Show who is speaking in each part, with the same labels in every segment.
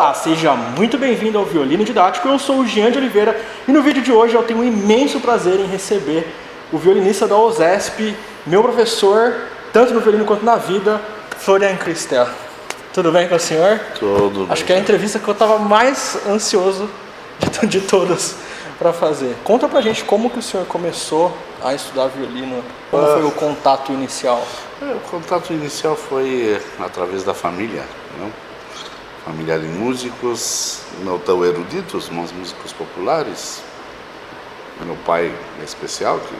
Speaker 1: Olá, seja muito bem-vindo ao Violino Didático. Eu sou o Jean de Oliveira e no vídeo de hoje eu tenho um imenso prazer em receber o violinista da OSESP, meu professor, tanto no violino quanto na vida, Florian Cristel. Tudo bem com o senhor?
Speaker 2: Tudo bem.
Speaker 1: Acho que é a entrevista que eu estava mais ansioso de todas para fazer. Conta pra gente como que o senhor começou a estudar violino, como foi o contato inicial?
Speaker 2: O contato inicial foi através da família, não? Família de músicos, não tão eruditos, mas músicos populares. Meu pai, em especial, que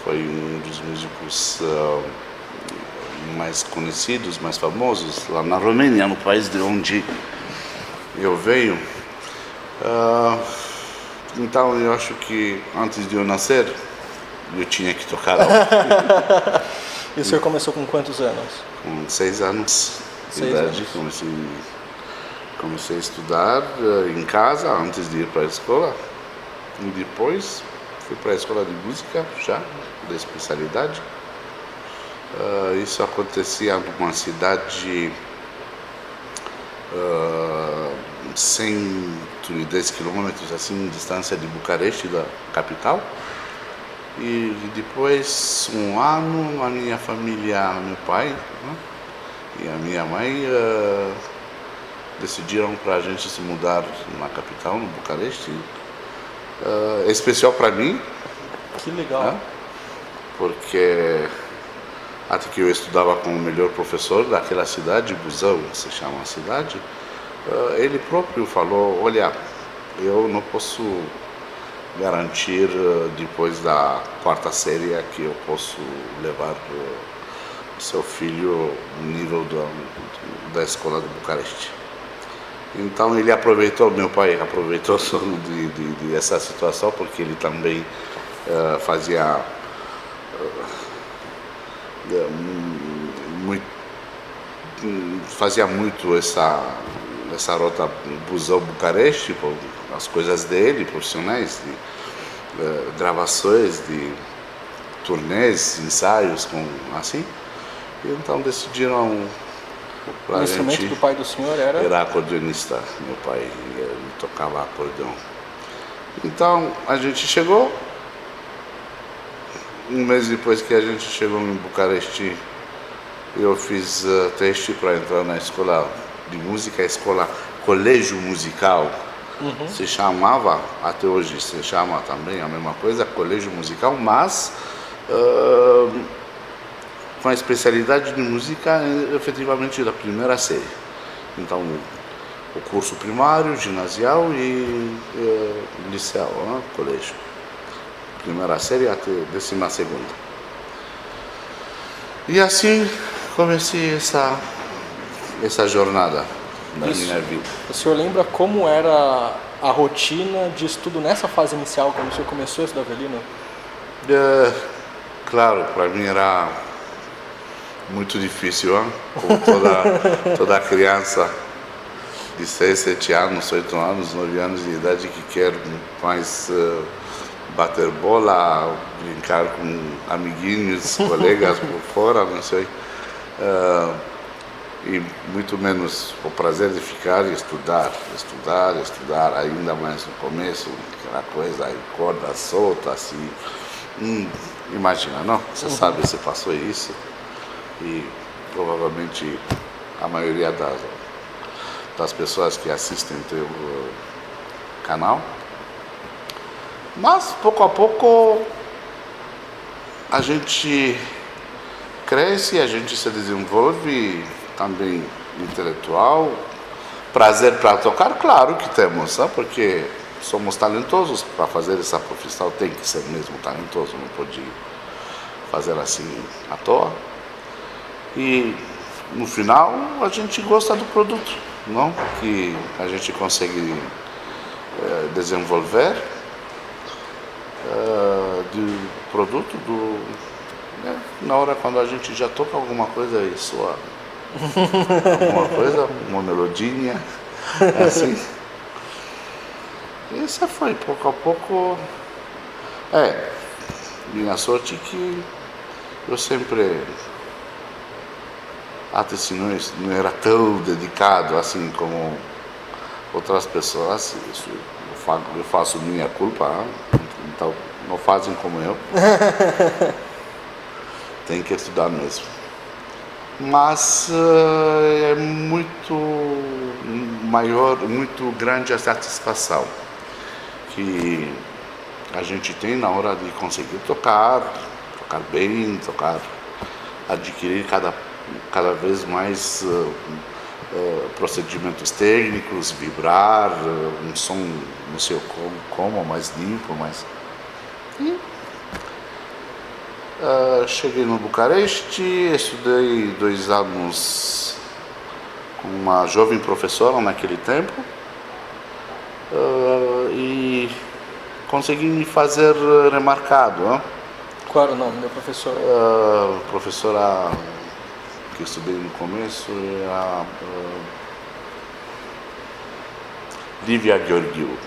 Speaker 2: foi um dos músicos mais conhecidos, mais famosos, lá na Romênia, no país de onde eu venho. Então eu acho que antes de eu nascer, eu tinha que tocar algo.
Speaker 1: E o senhor começou com quantos anos?
Speaker 2: Com 6 anos de idade, comecei a estudar em casa antes de ir para a escola. E depois fui para a escola de música, já, da especialidade. Isso acontecia numa cidade 110 quilômetros assim, de distância de Bucareste, da capital. E depois, um ano, a minha família, meu pai, né, e a minha mãe decidiram para a gente se mudar na capital, no Bucareste. É especial para mim.
Speaker 1: Que legal.
Speaker 2: Né, porque até que eu estudava com o melhor professor daquela cidade, Buzău, se chama a cidade, ele próprio falou, olha, eu não posso garantir depois da quarta série que eu posso levar o seu filho no nível da escola de Bucareste. Então ele aproveitou, meu pai aproveitou de essa situação, porque ele também fazia muito essa rota Buzău-Bucareste, as coisas dele, profissionais, de gravações, de turnês, ensaios, assim. E então decidiram pra
Speaker 1: O
Speaker 2: gente.
Speaker 1: instrumento do pai do senhor era?
Speaker 2: Era acordeonista, meu pai, ele tocava acordeão. Então a gente chegou. Um mês depois que a gente chegou em Bucareste, eu fiz teste para entrar na escola de música, a escola Colégio Musical. Se chamava, até hoje se chama também a mesma coisa, Colégio Musical, mas com a especialidade de música efetivamente da primeira série. Então, o curso primário, ginasial e liceu, né? Colégio. Primeira série até 12ª. E assim comecei essa jornada da minha vida.
Speaker 1: O senhor lembra como era a rotina de estudo nessa fase inicial, quando o senhor começou a estudar violino?
Speaker 2: Claro, para mim era muito difícil, hein? Como toda criança de 6, 7 anos, 8 anos, 9 anos de idade que quer mais bater bola, brincar com amiguinhos, colegas por fora, não sei. E muito menos o prazer de ficar e estudar, ainda mais no começo, aquela coisa, aí corda solta, assim, imagina, não? Você sabe, você passou isso, e provavelmente a maioria das pessoas que assistem teu canal, mas pouco a pouco a gente cresce, a gente se desenvolve, também intelectual, prazer para tocar, claro que temos, sabe? Porque somos talentosos, para fazer essa profissão tem que ser mesmo talentoso, não pode fazer assim à toa. E no final a gente gosta do produto, não? Que a gente consegue desenvolver do produto, na hora quando a gente já toca alguma coisa e soa alguma coisa, uma melodinha, assim. Isso foi pouco a pouco. Minha sorte que eu sempre até não era tão dedicado assim como outras pessoas. Isso eu faço minha culpa, então não fazem como eu. Tem que estudar mesmo. Mas é muito maior, muito grande a satisfação que a gente tem na hora de conseguir tocar bem, adquirir cada vez mais procedimentos técnicos, vibrar, um som não sei como, mais limpo, mais... cheguei no Bucareste, estudei 2 anos com uma jovem professora naquele tempo e consegui me fazer remarcado.
Speaker 1: Qual era o nome da professora?
Speaker 2: Professora que estudei no começo era Lívia Gheorghiu.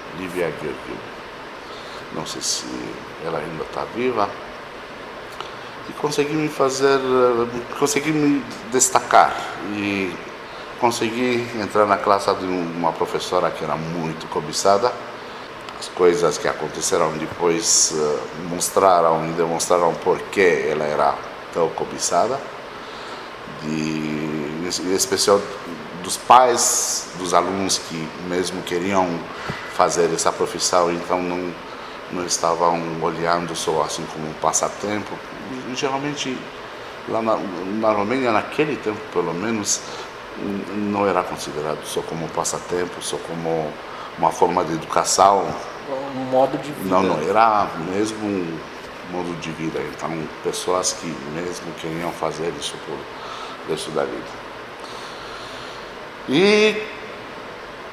Speaker 2: Não sei se ela ainda está viva. E consegui me destacar e consegui entrar na classe de uma professora que era muito cobiçada. As coisas que aconteceram depois demonstraram por que ela era tão cobiçada, em especial dos pais dos alunos que mesmo queriam fazer essa profissão, então não estavam olhando só assim como um passatempo. E, geralmente lá na Romênia, naquele tempo pelo menos, não era considerado só como um passatempo, só como uma forma de educação.
Speaker 1: Um modo de vida.
Speaker 2: Não, era mesmo um modo de vida. Então, pessoas que mesmo queriam fazer isso por resto da vida. E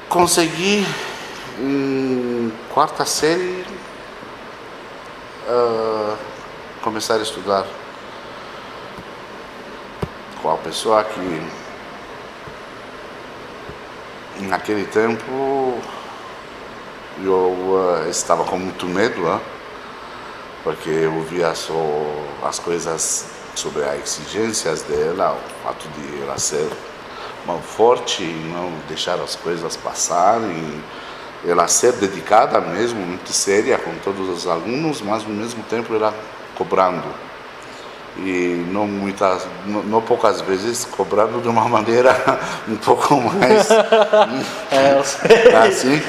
Speaker 2: consegui, em 4ª série, começar a estudar com a pessoa que naquele tempo eu estava com muito medo, porque eu via só as coisas sobre as exigências dela, o fato de ela ser mão forte e não deixar as coisas passarem, ela ser dedicada mesmo, muito séria com todos os alunos, mas ao mesmo tempo ela cobrando. E não poucas vezes cobrando de uma maneira um pouco mais
Speaker 1: eu sei.
Speaker 2: assim,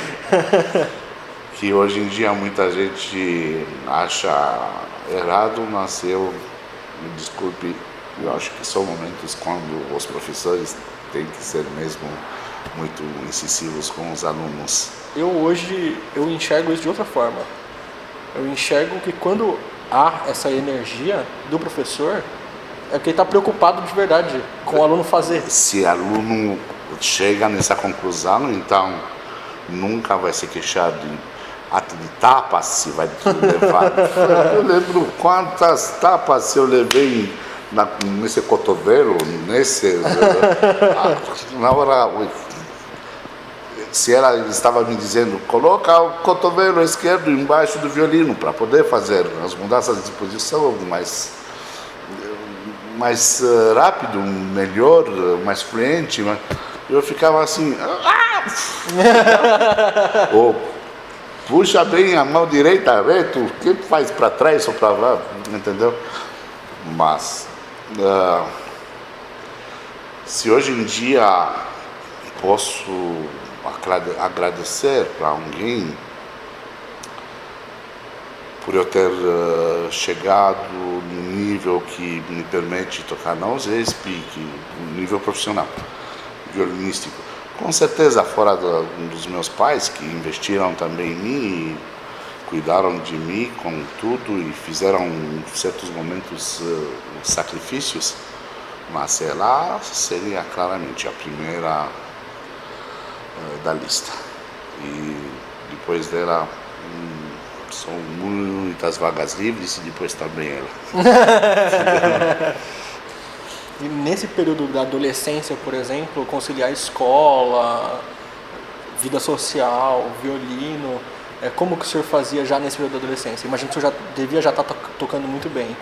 Speaker 2: que hoje em dia muita gente acha errado, mas me desculpe, eu acho que são momentos quando os professores têm que ser mesmo muito incisivos com os alunos.
Speaker 1: Hoje eu enxergo isso de outra forma. Eu enxergo que quando há essa energia do professor, é que ele está preocupado de verdade com o aluno fazer.
Speaker 2: Se o aluno chega nessa conclusão, então nunca vai se queixar de tapas se vai levar. Eu lembro quantas tapas eu levei nesse cotovelo, na hora, se ela estava me dizendo, coloca o cotovelo esquerdo embaixo do violino para poder fazer as mudanças de posição mais rápido, melhor, mais fluente, eu ficava assim, ou puxa bem a mão direita reto, o que faz para trás ou para lá, entendeu? Mas se hoje em dia posso agradecer para alguém por eu ter chegado no nível que me permite tocar na USESP, no nível profissional, violinístico. Com certeza fora dos meus pais, que investiram também em mim, cuidaram de mim com tudo e fizeram em certos momentos sacrifícios, mas ela seria claramente a primeira da lista. E depois dela são muitas vagas livres e depois também ela.
Speaker 1: E nesse período da adolescência, por exemplo, conciliar escola, vida social, violino, como que o senhor fazia já nesse período da adolescência? Imagino que o senhor devia já estar tocando muito bem.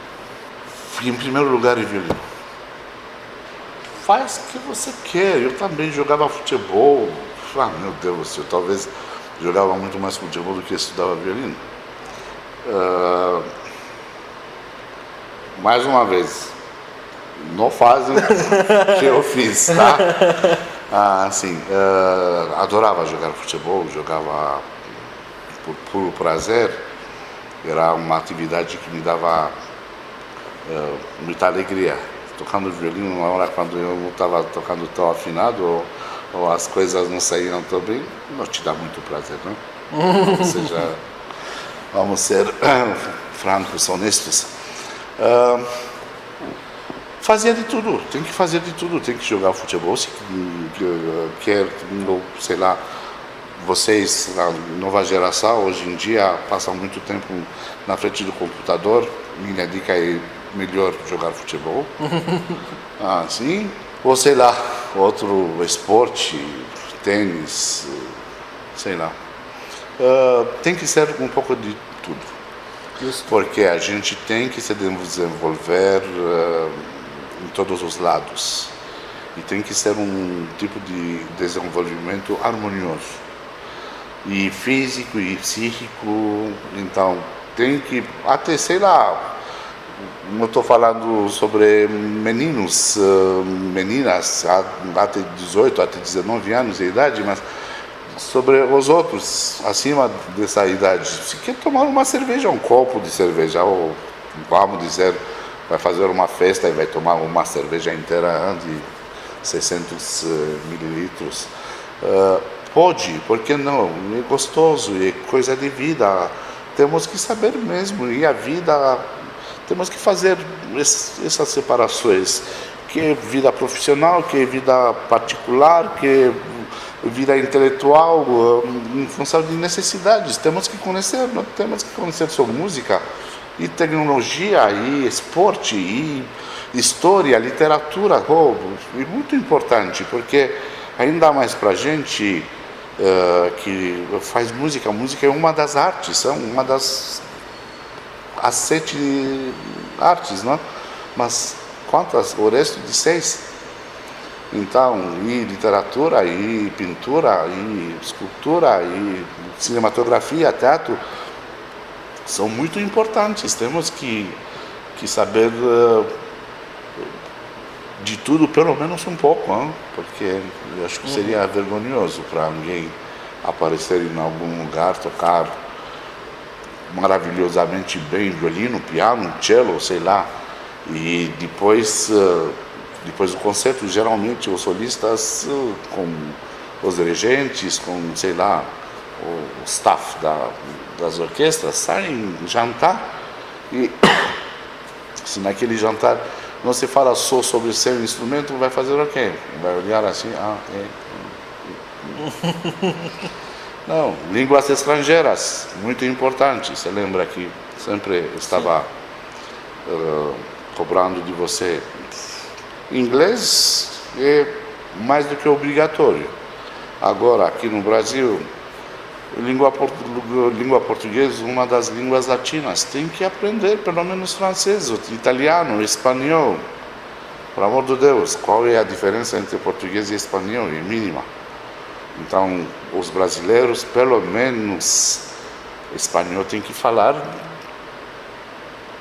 Speaker 2: Em primeiro lugar, em violino. faz o que você quer. Eu também jogava futebol. Meu Deus do céu, talvez jogava muito mais futebol do que estudava violino. Mais uma vez, não fazem o que eu fiz, tá? Adorava jogar futebol, jogava por puro prazer. Era uma atividade que me dava muita alegria. Tocando violino, uma hora quando eu não estava tocando tão afinado, ou as coisas não saíram tão bem, não te dá muito prazer, não? Ou seja, vamos ser francos, honestos. Fazia de tudo, tem que fazer de tudo, tem que jogar futebol, se quer, sei lá, vocês, a nova geração, hoje em dia, passam muito tempo na frente do computador, minha dica é melhor jogar futebol, assim, ou sei lá, outro esporte, tênis, sei lá. Tem que ser um pouco de tudo. Isso. Porque a gente tem que se desenvolver em todos os lados. E tem que ser um tipo de desenvolvimento harmonioso. E físico e psíquico. Então, tem que, até, sei lá, eu estou falando sobre meninos, meninas, até 18, até 19 anos de idade, mas sobre os outros, acima dessa idade. Se quer tomar uma cerveja, um copo de cerveja, ou vamos dizer, vai fazer uma festa e vai tomar uma cerveja inteira de 600 mililitros, pode, por que não? É gostoso, é coisa de vida. Temos que saber mesmo, e a vida, temos que fazer essas separações, que é vida profissional, que é vida particular, que é vida intelectual, em função de necessidades. Temos que conhecer sua música, e tecnologia, e esporte, e história, literatura. É muito importante, porque ainda mais para a gente que faz música. Música é uma das artes, é uma das as 7 artes, não? Mas quantas? O resto de 6. Então, e literatura, e pintura, e escultura, e cinematografia, teatro, são muito importantes. Temos que saber de tudo, pelo menos um pouco, hein? Porque eu acho que seria vergonhoso para alguém aparecer em algum lugar, tocar maravilhosamente bem violino, piano, cello, sei lá, e depois do concerto, geralmente os solistas com os dirigentes, com, sei lá, o staff das orquestras saem jantar, e se naquele jantar não se fala só sobre o seu instrumento, vai fazer o quê? Vai olhar assim, Não, línguas estrangeiras, muito importante. Você lembra que sempre estava cobrando de você. Inglês é mais do que obrigatório. Agora, aqui no Brasil, língua portuguesa, uma das línguas latinas, tem que aprender pelo menos francês, italiano, espanhol. Por amor de Deus, qual é a diferença entre português e espanhol? É mínima. Então, os brasileiros, pelo menos, espanhol tem que falar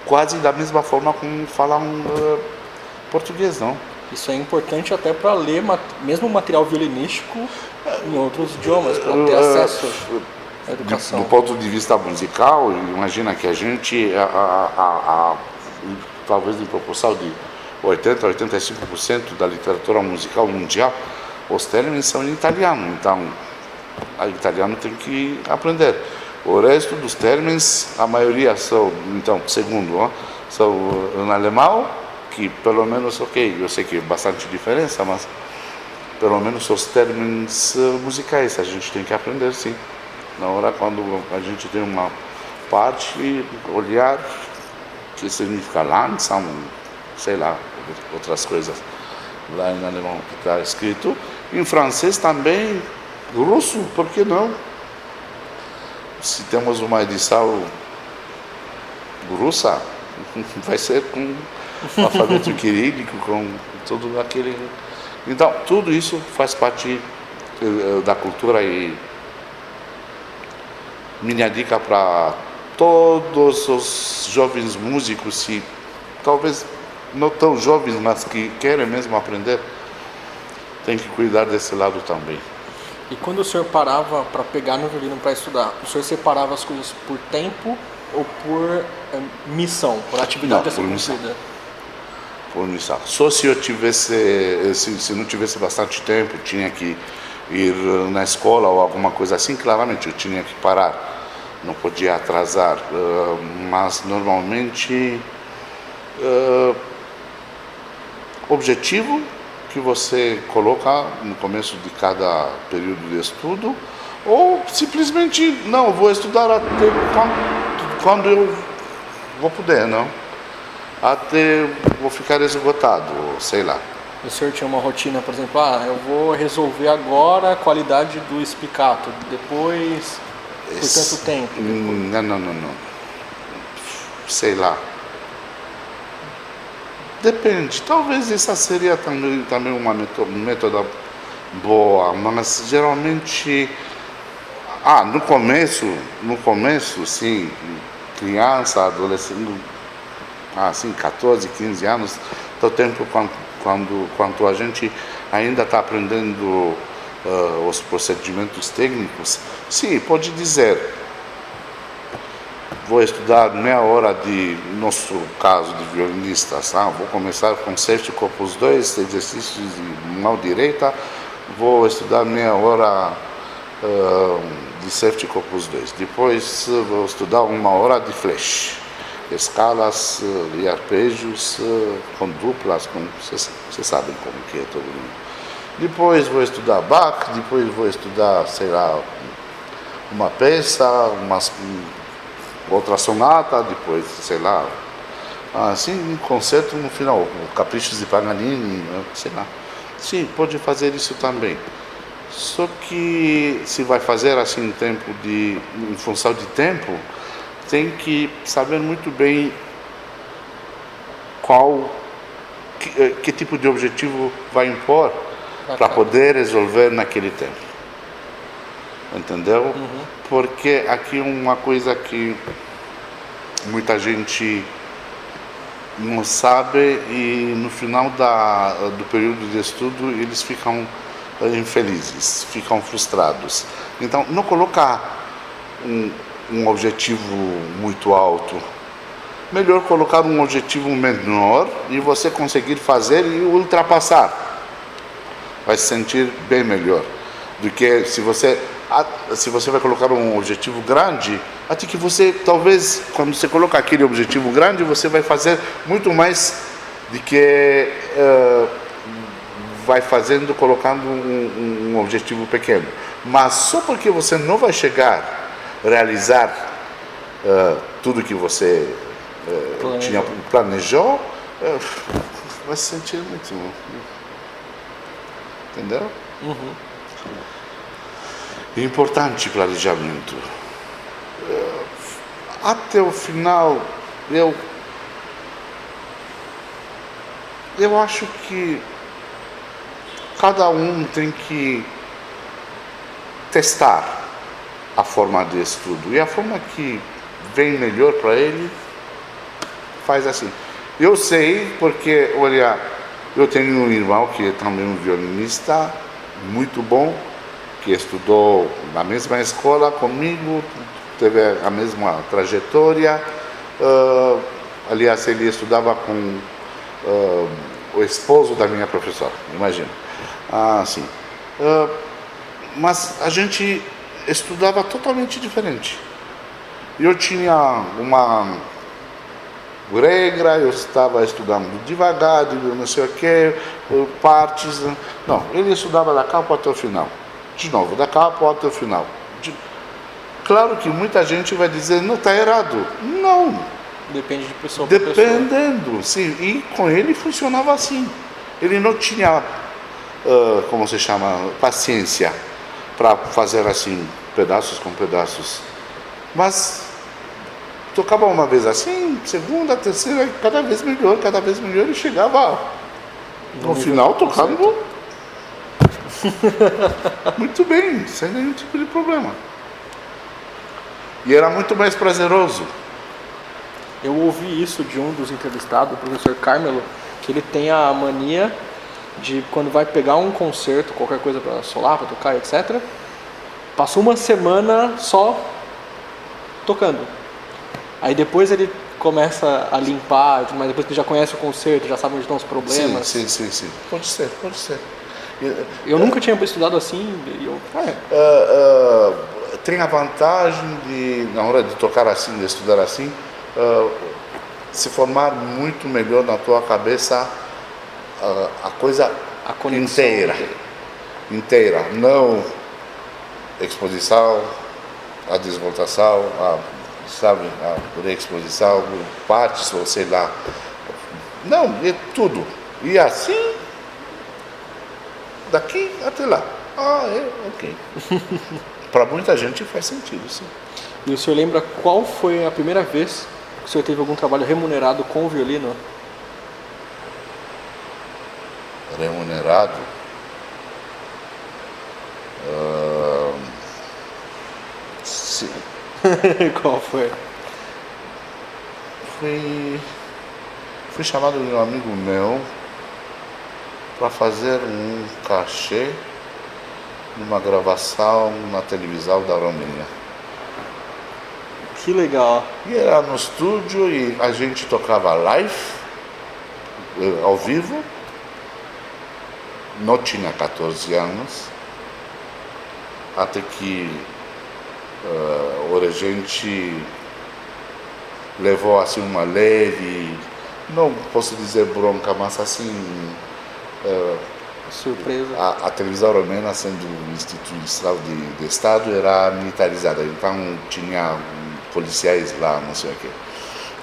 Speaker 2: quase da mesma forma como falam português, não?
Speaker 1: Isso é importante até para ler mesmo material violinístico em outros idiomas, para ter acesso à educação.
Speaker 2: Do ponto de vista musical, imagina que a gente, talvez em proporção de 80% a 85% da literatura musical mundial, os términos são em italiano, então a italiano tem que aprender. O resto dos términos, a maioria são, então, segundo, são em alemão, que pelo menos, eu sei que é bastante diferença, mas pelo menos os términos musicais a gente tem que aprender, sim. Na hora quando a gente tem uma parte, olhar o que significa langsam, sei lá, outras coisas lá em alemão que está escrito. Em francês também, russo, por que não? Se temos uma edição russa, vai ser com o alfabeto cirílico, com todo aquele Então, tudo isso faz parte da cultura e minha dica para todos os jovens músicos, e talvez não tão jovens, mas que querem mesmo aprender, tem que cuidar desse lado também.
Speaker 1: E quando o senhor parava para pegar no violino para estudar, o senhor separava as coisas por tempo ou por missão, por atividade a ser cumprida?
Speaker 2: Por missão. Só se eu tivesse, se não tivesse bastante tempo, tinha que ir na escola ou alguma coisa assim, claramente eu tinha que parar, não podia atrasar, mas normalmente objetivo que você coloca no começo de cada período de estudo, ou simplesmente não, vou estudar até quando eu vou poder, não? Até vou ficar esgotado, sei lá.
Speaker 1: O senhor tinha uma rotina, por exemplo, eu vou resolver agora a qualidade do espicato, depois por tanto tempo? Depois...
Speaker 2: Não. Sei lá. Depende. Talvez essa seria também uma método boa, mas geralmente... no começo, sim, criança, adolescente, assim, 14, 15 anos, do tempo quando a gente ainda está aprendendo os procedimentos técnicos, sim, pode dizer, vou estudar meia hora nosso caso de violinistas, vou começar com safety corpus 2, exercícios de mão direita, vou estudar meia hora de safety corpus 2, depois vou estudar uma hora de flash, escalas e arpejos com duplas, vocês sabem como que é todo mundo. Depois vou estudar Bach, depois vou estudar, sei lá, uma peça, outra sonata, depois, sei lá, assim, um concerto no final, caprichos de Paganini, sei lá. Sim, pode fazer isso também. Só que se vai fazer assim em função de tempo, tem que saber muito bem que tipo de objetivo vai impor para poder resolver naquele tempo. Entendeu? Uhum. Porque aqui uma coisa que muita gente não sabe, e no final do período de estudo eles ficam infelizes, ficam frustrados. Então, não colocar um objetivo muito alto. Melhor colocar um objetivo menor e você conseguir fazer e ultrapassar. Vai se sentir bem melhor do que se você vai colocar um objetivo grande, até que você, talvez, quando você coloca aquele objetivo grande, você vai fazer muito mais do que vai fazendo colocando um objetivo pequeno. Mas só porque você não vai realizar tudo que você planejou, vai se sentir muito... Entendeu?
Speaker 1: Uhum.
Speaker 2: Importante planejamento. Até o final, eu acho que cada um tem que testar a forma de estudo, e a forma que vem melhor para ele, faz assim. Eu sei porque, olha, eu tenho um irmão que é também um violinista muito bom, que estudou na mesma escola comigo, teve a mesma trajetória. Aliás, ele estudava com o esposo da minha professora, imagina. Sim. Mas a gente estudava totalmente diferente. Eu tinha uma regra, eu estava estudando devagar, não sei o que, partes. Não, ele estudava da capa até o final. De novo, da capa até o final. Claro que muita gente vai dizer, não, está errado. Não.
Speaker 1: Depende de pessoa para pessoa.
Speaker 2: Dependendo, sim. E com ele funcionava assim. Ele não tinha, como se chama, paciência para fazer assim, pedaços com pedaços. Mas tocava uma vez assim, segunda, terceira, cada vez melhor, e chegava no final tocando Muito bem, sem nenhum tipo de problema. E era muito mais prazeroso.
Speaker 1: Eu ouvi isso de um dos entrevistados, o professor Carmelo, que ele tem a mania de, quando vai pegar um concerto, qualquer coisa para solar, para tocar, etc., passa uma semana só tocando. Aí depois ele começa a limpar, mas depois que já conhece o concerto, já sabe onde estão os problemas.
Speaker 2: Sim. Pode ser.
Speaker 1: Eu nunca tinha estudado assim, e eu...
Speaker 2: Tem a vantagem de, na hora de tocar assim, de estudar assim, se formar muito melhor na tua cabeça a coisa inteira, não exposição, a desvoltação, a reexposição, partes, ou sei lá. Não, é tudo. E assim, daqui até lá. Ok. Para muita gente faz sentido, sim.
Speaker 1: E o senhor lembra qual foi a primeira vez que o senhor teve algum trabalho remunerado com o violino?
Speaker 2: Remunerado? Sim.
Speaker 1: Qual foi?
Speaker 2: Fui chamado de um amigo meu para fazer um cachê numa gravação na televisão da Romênia.
Speaker 1: Que legal.
Speaker 2: E era no estúdio e a gente tocava live, ao vivo. Não tinha 14 anos, até que o regente levou assim uma leve, não posso dizer bronca, mas assim,
Speaker 1: surpresa.
Speaker 2: A televisão romena, sendo instituição de Estado, era militarizada, então tinha policiais lá, não sei o quê.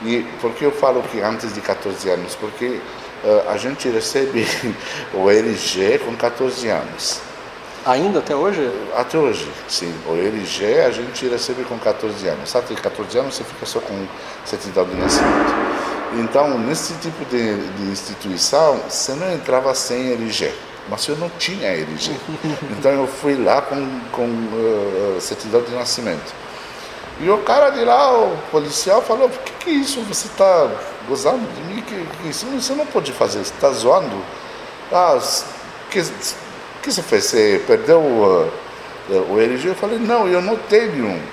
Speaker 2: E por que eu falo que antes de 14 anos? Porque a gente recebe o RG com 14 anos.
Speaker 1: Ainda até hoje?
Speaker 2: Até hoje, sim. O RG a gente recebe com 14 anos. Até 14 anos você fica só com certidão de nascimento. Então, nesse tipo de instituição, você não entrava sem RG. Mas eu não tinha RG. Então eu fui lá com certidão de nascimento. E o cara de lá, o policial, falou: "Por que é isso? Você está gozando de mim? Que isso você não pode fazer, você está zoando. O que você fez? Você perdeu o RG?" Eu falei: "Não, eu não tenho.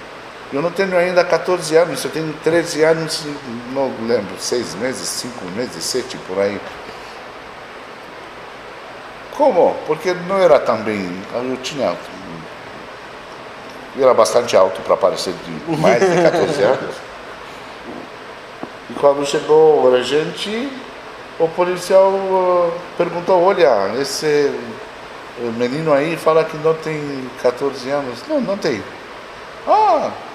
Speaker 2: Eu não tenho ainda 14 anos, eu tenho 13 anos, não lembro, 6 meses, 5 meses, 7 por aí." Como? Porque não era também. Eu era bastante alto para parecer de mais de 14 anos. E quando chegou o regente, o policial perguntou: "Olha, esse menino aí fala que não tem 14 anos." "Não, não tem."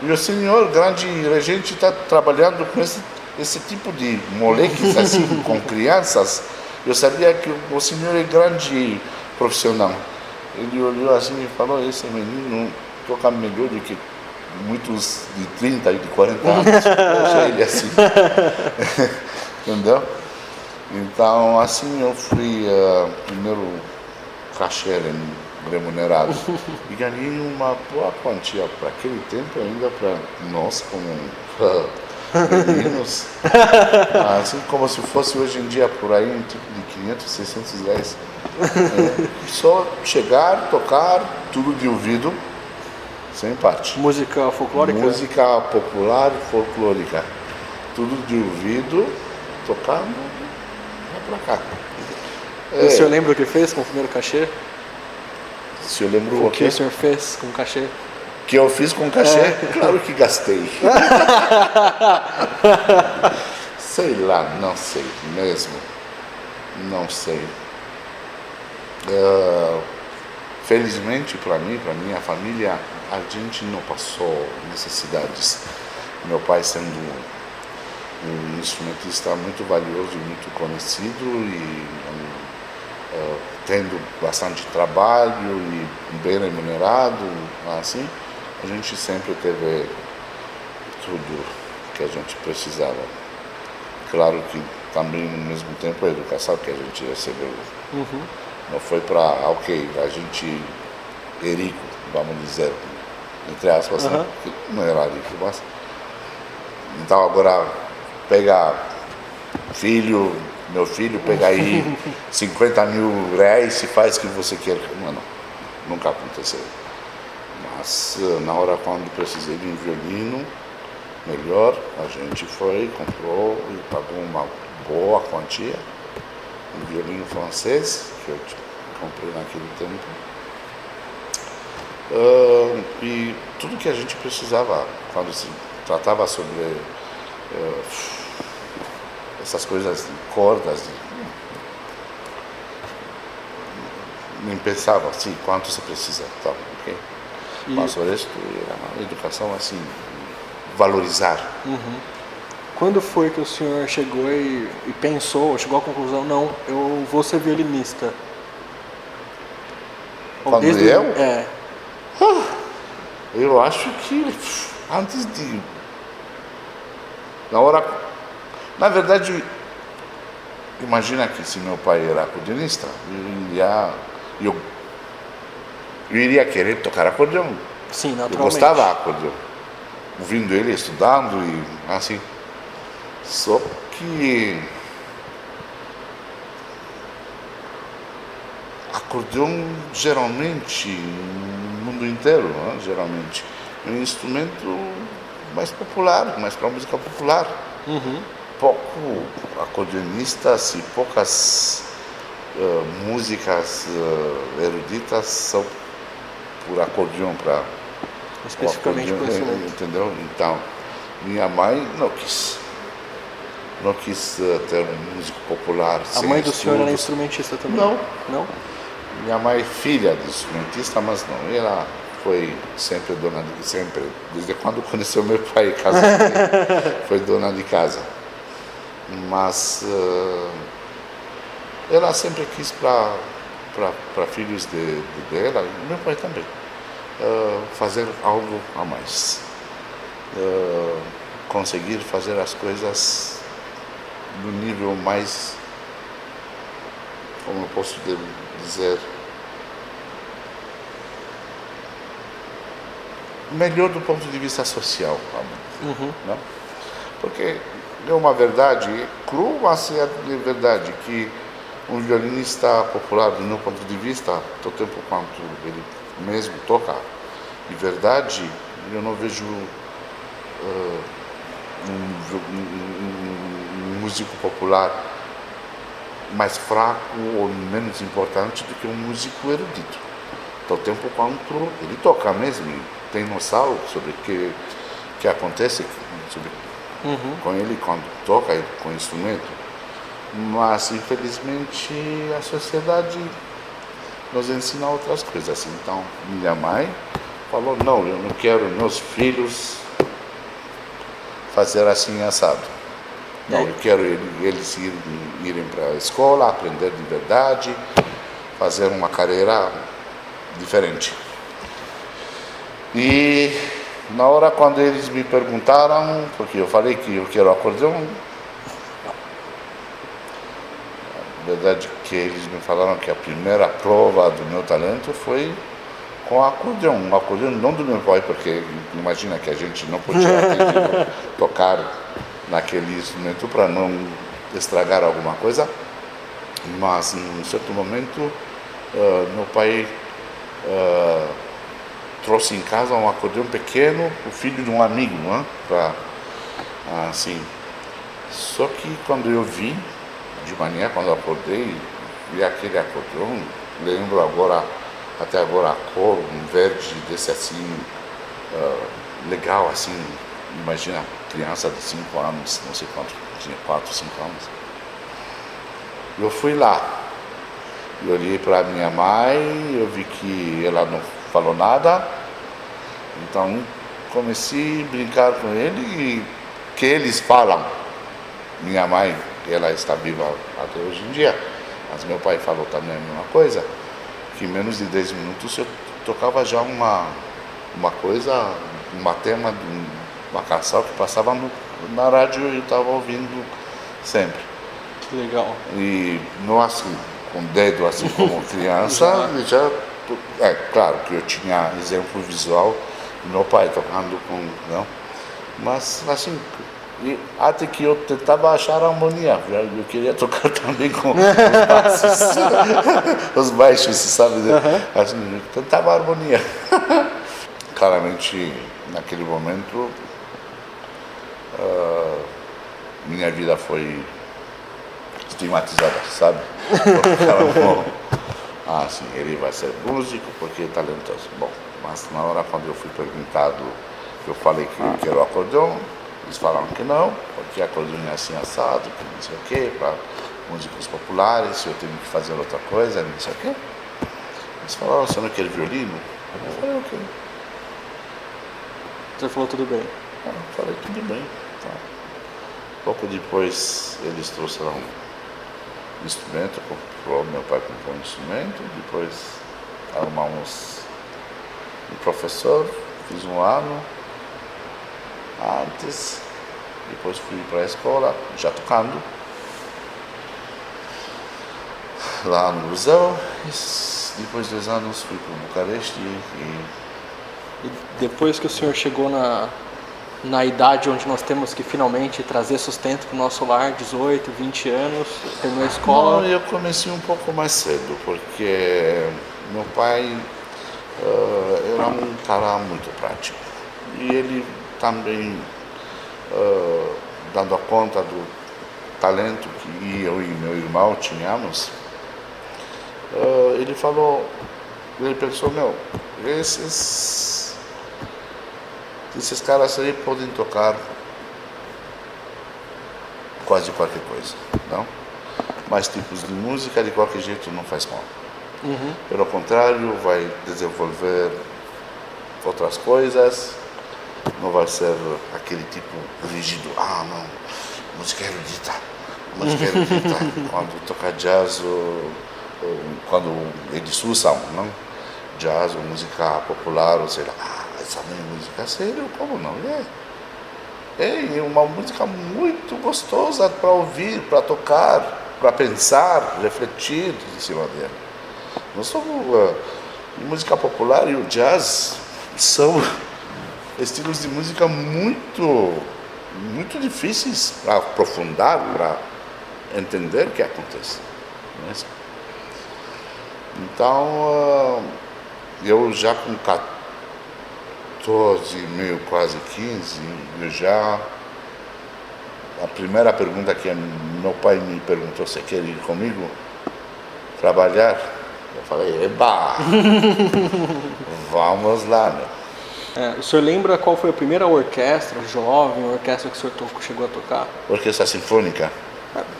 Speaker 2: "E o senhor, grande regente, está trabalhando com esse tipo de moleques assim, com crianças? Eu sabia que o senhor é grande profissional." Ele olhou assim e falou: "Esse menino toca melhor do que muitos de 30 e de 40 anos. Eu achei ele assim." Entendeu? Então, assim eu fui primeiro cachê remunerado e ganhei uma boa quantia para aquele tempo, ainda para nós como meninos, assim como se fosse hoje em dia por aí um tipo de 500, 600 reais. Só chegar, tocar, tudo de ouvido, sem parte.
Speaker 1: Música folclórica?
Speaker 2: Música popular folclórica, tudo de ouvido, tocando, vai pra cá.
Speaker 1: O senhor lembra o que fez com o primeiro cachê?
Speaker 2: Se eu lembro
Speaker 1: o que o senhor fez com o cachê?
Speaker 2: Que eu fiz com cachê? Claro que gastei. Sei lá, não sei mesmo. Não sei. Felizmente para mim, para minha família, a gente não passou necessidades. Meu pai sendo um instrumentista muito valioso e muito conhecido e tendo bastante trabalho e bem remunerado, assim, a gente sempre teve tudo que a gente precisava. Claro que também, no mesmo tempo, a educação que a gente recebeu Não foi para, ok, a gente é rico, vamos dizer, entre aspas, né? Não era rico, mas... Então agora pega meu filho pega aí 50 mil reais e faz o que você quer. Mano, nunca aconteceu. Mas na hora quando precisei de um violino melhor, a gente foi, comprou e pagou uma boa quantia. Um violino francês, que eu comprei naquele tempo. E tudo que a gente precisava quando se tratava sobre essas coisas de cordas, nem pensava assim, quanto você precisa, tá, ok? Mas o resto era uma educação assim, valorizar.
Speaker 1: Quando foi que o senhor chegou e pensou, chegou à conclusão, não, eu vou ser violinista?
Speaker 2: Quando eu?
Speaker 1: É.
Speaker 2: Eu acho que antes de... Na verdade, imagina que se meu pai era acordeonista, eu iria querer tocar acordeão.
Speaker 1: Sim, naturalmente.
Speaker 2: Eu gostava de acordeão, ouvindo ele, estudando e assim. Só que acordeão geralmente, no mundo inteiro, né, geralmente, é um instrumento mais popular, mais para música popular. Pouco acordeonistas e poucas músicas eruditas são por acordeão, para
Speaker 1: Especificamente por esse momento.
Speaker 2: entendeu? Então, minha mãe não quis ter um músico popular.
Speaker 1: A mãe do senhor era instrumentista também?
Speaker 2: Não.
Speaker 1: Não?
Speaker 2: Minha mãe é filha de instrumentista, mas não, ela foi sempre dona de... Sempre, desde quando conheceu meu pai e casou com ele, foi dona de casa. Mas ela sempre quis para filhos dela, e meu pai também, fazer algo a mais. Conseguir fazer as coisas no nível mais, como eu posso dizer, melhor do ponto de vista social, né? Porque é uma verdade crua, mas é verdade que um violinista popular, do meu ponto de vista, do tempo quanto ele mesmo toca, de verdade, eu não vejo um músico popular mais fraco ou menos importante do que um músico erudito. Do tempo quanto ele toca mesmo, tem noção sobre o que acontece com ele quando toca com o instrumento. Mas infelizmente a sociedade nos ensina outras coisas. Então minha mãe falou, não, eu não quero meus filhos fazer assim assado. Não, eu quero eles irem para a escola, aprender de verdade, fazer uma carreira diferente. E na hora quando eles me perguntaram, porque eu falei que eu quero acordeão, a verdade é que eles me falaram que a primeira prova do meu talento foi com acordeão. Um acordeão não do meu pai, porque imagina que a gente não podia tocar naquele instrumento para não estragar alguma coisa. Mas em um certo momento meu pai trouxe em casa um acordeão pequeno, o filho de um amigo, né? Assim. Só que quando eu vi de manhã, quando eu acordei, vi aquele acordeão, lembro até agora a cor, um verde desse assim, legal assim, imagina criança de 5 anos, não sei quanto, tinha 4, 5 anos. Eu fui lá, eu olhei para minha mãe, eu vi que ela não falou nada, então comecei a brincar com ele e que eles falam. Minha mãe, ela está viva até hoje em dia, mas meu pai falou também a mesma coisa, que em menos de 10 minutos eu tocava já uma coisa, uma tema de uma canção que passava na rádio e eu estava ouvindo sempre.
Speaker 1: Que legal.
Speaker 2: E não assim, com o dedo assim como criança, é claro que eu tinha exemplo visual do meu pai tocando com, não, mas assim, até que eu tentava achar a harmonia, eu queria tocar também com os baixos, os baixos, sabe, assim, eu tentava a harmonia. Claramente, naquele momento, minha vida foi estigmatizada, sabe? Sim, ele vai ser músico porque é talentoso. Bom, mas na hora quando eu fui perguntado, eu falei que eu quero acordeão, eles falaram que não, porque acordeão é assim assado, que não sei o quê, para músicos populares, eu tenho que fazer outra coisa, não sei o quê. Eles falaram, você não quer violino? Eu falei, ok.
Speaker 1: Você falou tudo bem?
Speaker 2: Eu falei, tudo bem. Tá. Pouco depois eles trouxeram um instrumento, meu pai comprou um instrumento, depois arrumamos um professor, fiz um ano antes, depois fui para a escola, já tocando, lá no museu, depois de 2 anos fui para Bucareste
Speaker 1: E depois que o senhor chegou na idade onde nós temos que finalmente trazer sustento para o nosso lar, 18, 20 anos, terminou a escola?
Speaker 2: Não, eu comecei um pouco mais cedo, porque meu pai era um cara muito prático. E ele também, dando conta do talento que eu e meu irmão tínhamos, ele pensou, esses caras aí podem tocar quase qualquer coisa, não? Mas tipos de música de qualquer jeito não faz mal. Pelo contrário, vai desenvolver outras coisas, não vai ser aquele tipo rígido, não, música erudita. Quando toca jazz, ou quando eles usam, não? Jazz ou música popular, ou sei lá, essa não é música sério, como não é? É uma música muito gostosa para ouvir, para tocar, para pensar, refletir em cima dela. Nós somos, música popular e o jazz são estilos de música muito difíceis para aprofundar, para entender o que acontece. Então, eu já com 14, meio quase 15, a primeira pergunta que meu pai me perguntou, você quer ir comigo trabalhar? Eu falei, eba, vamos lá,
Speaker 1: O senhor lembra qual foi a primeira orquestra, jovem, orquestra que o senhor chegou a tocar?
Speaker 2: Orquestra sinfônica?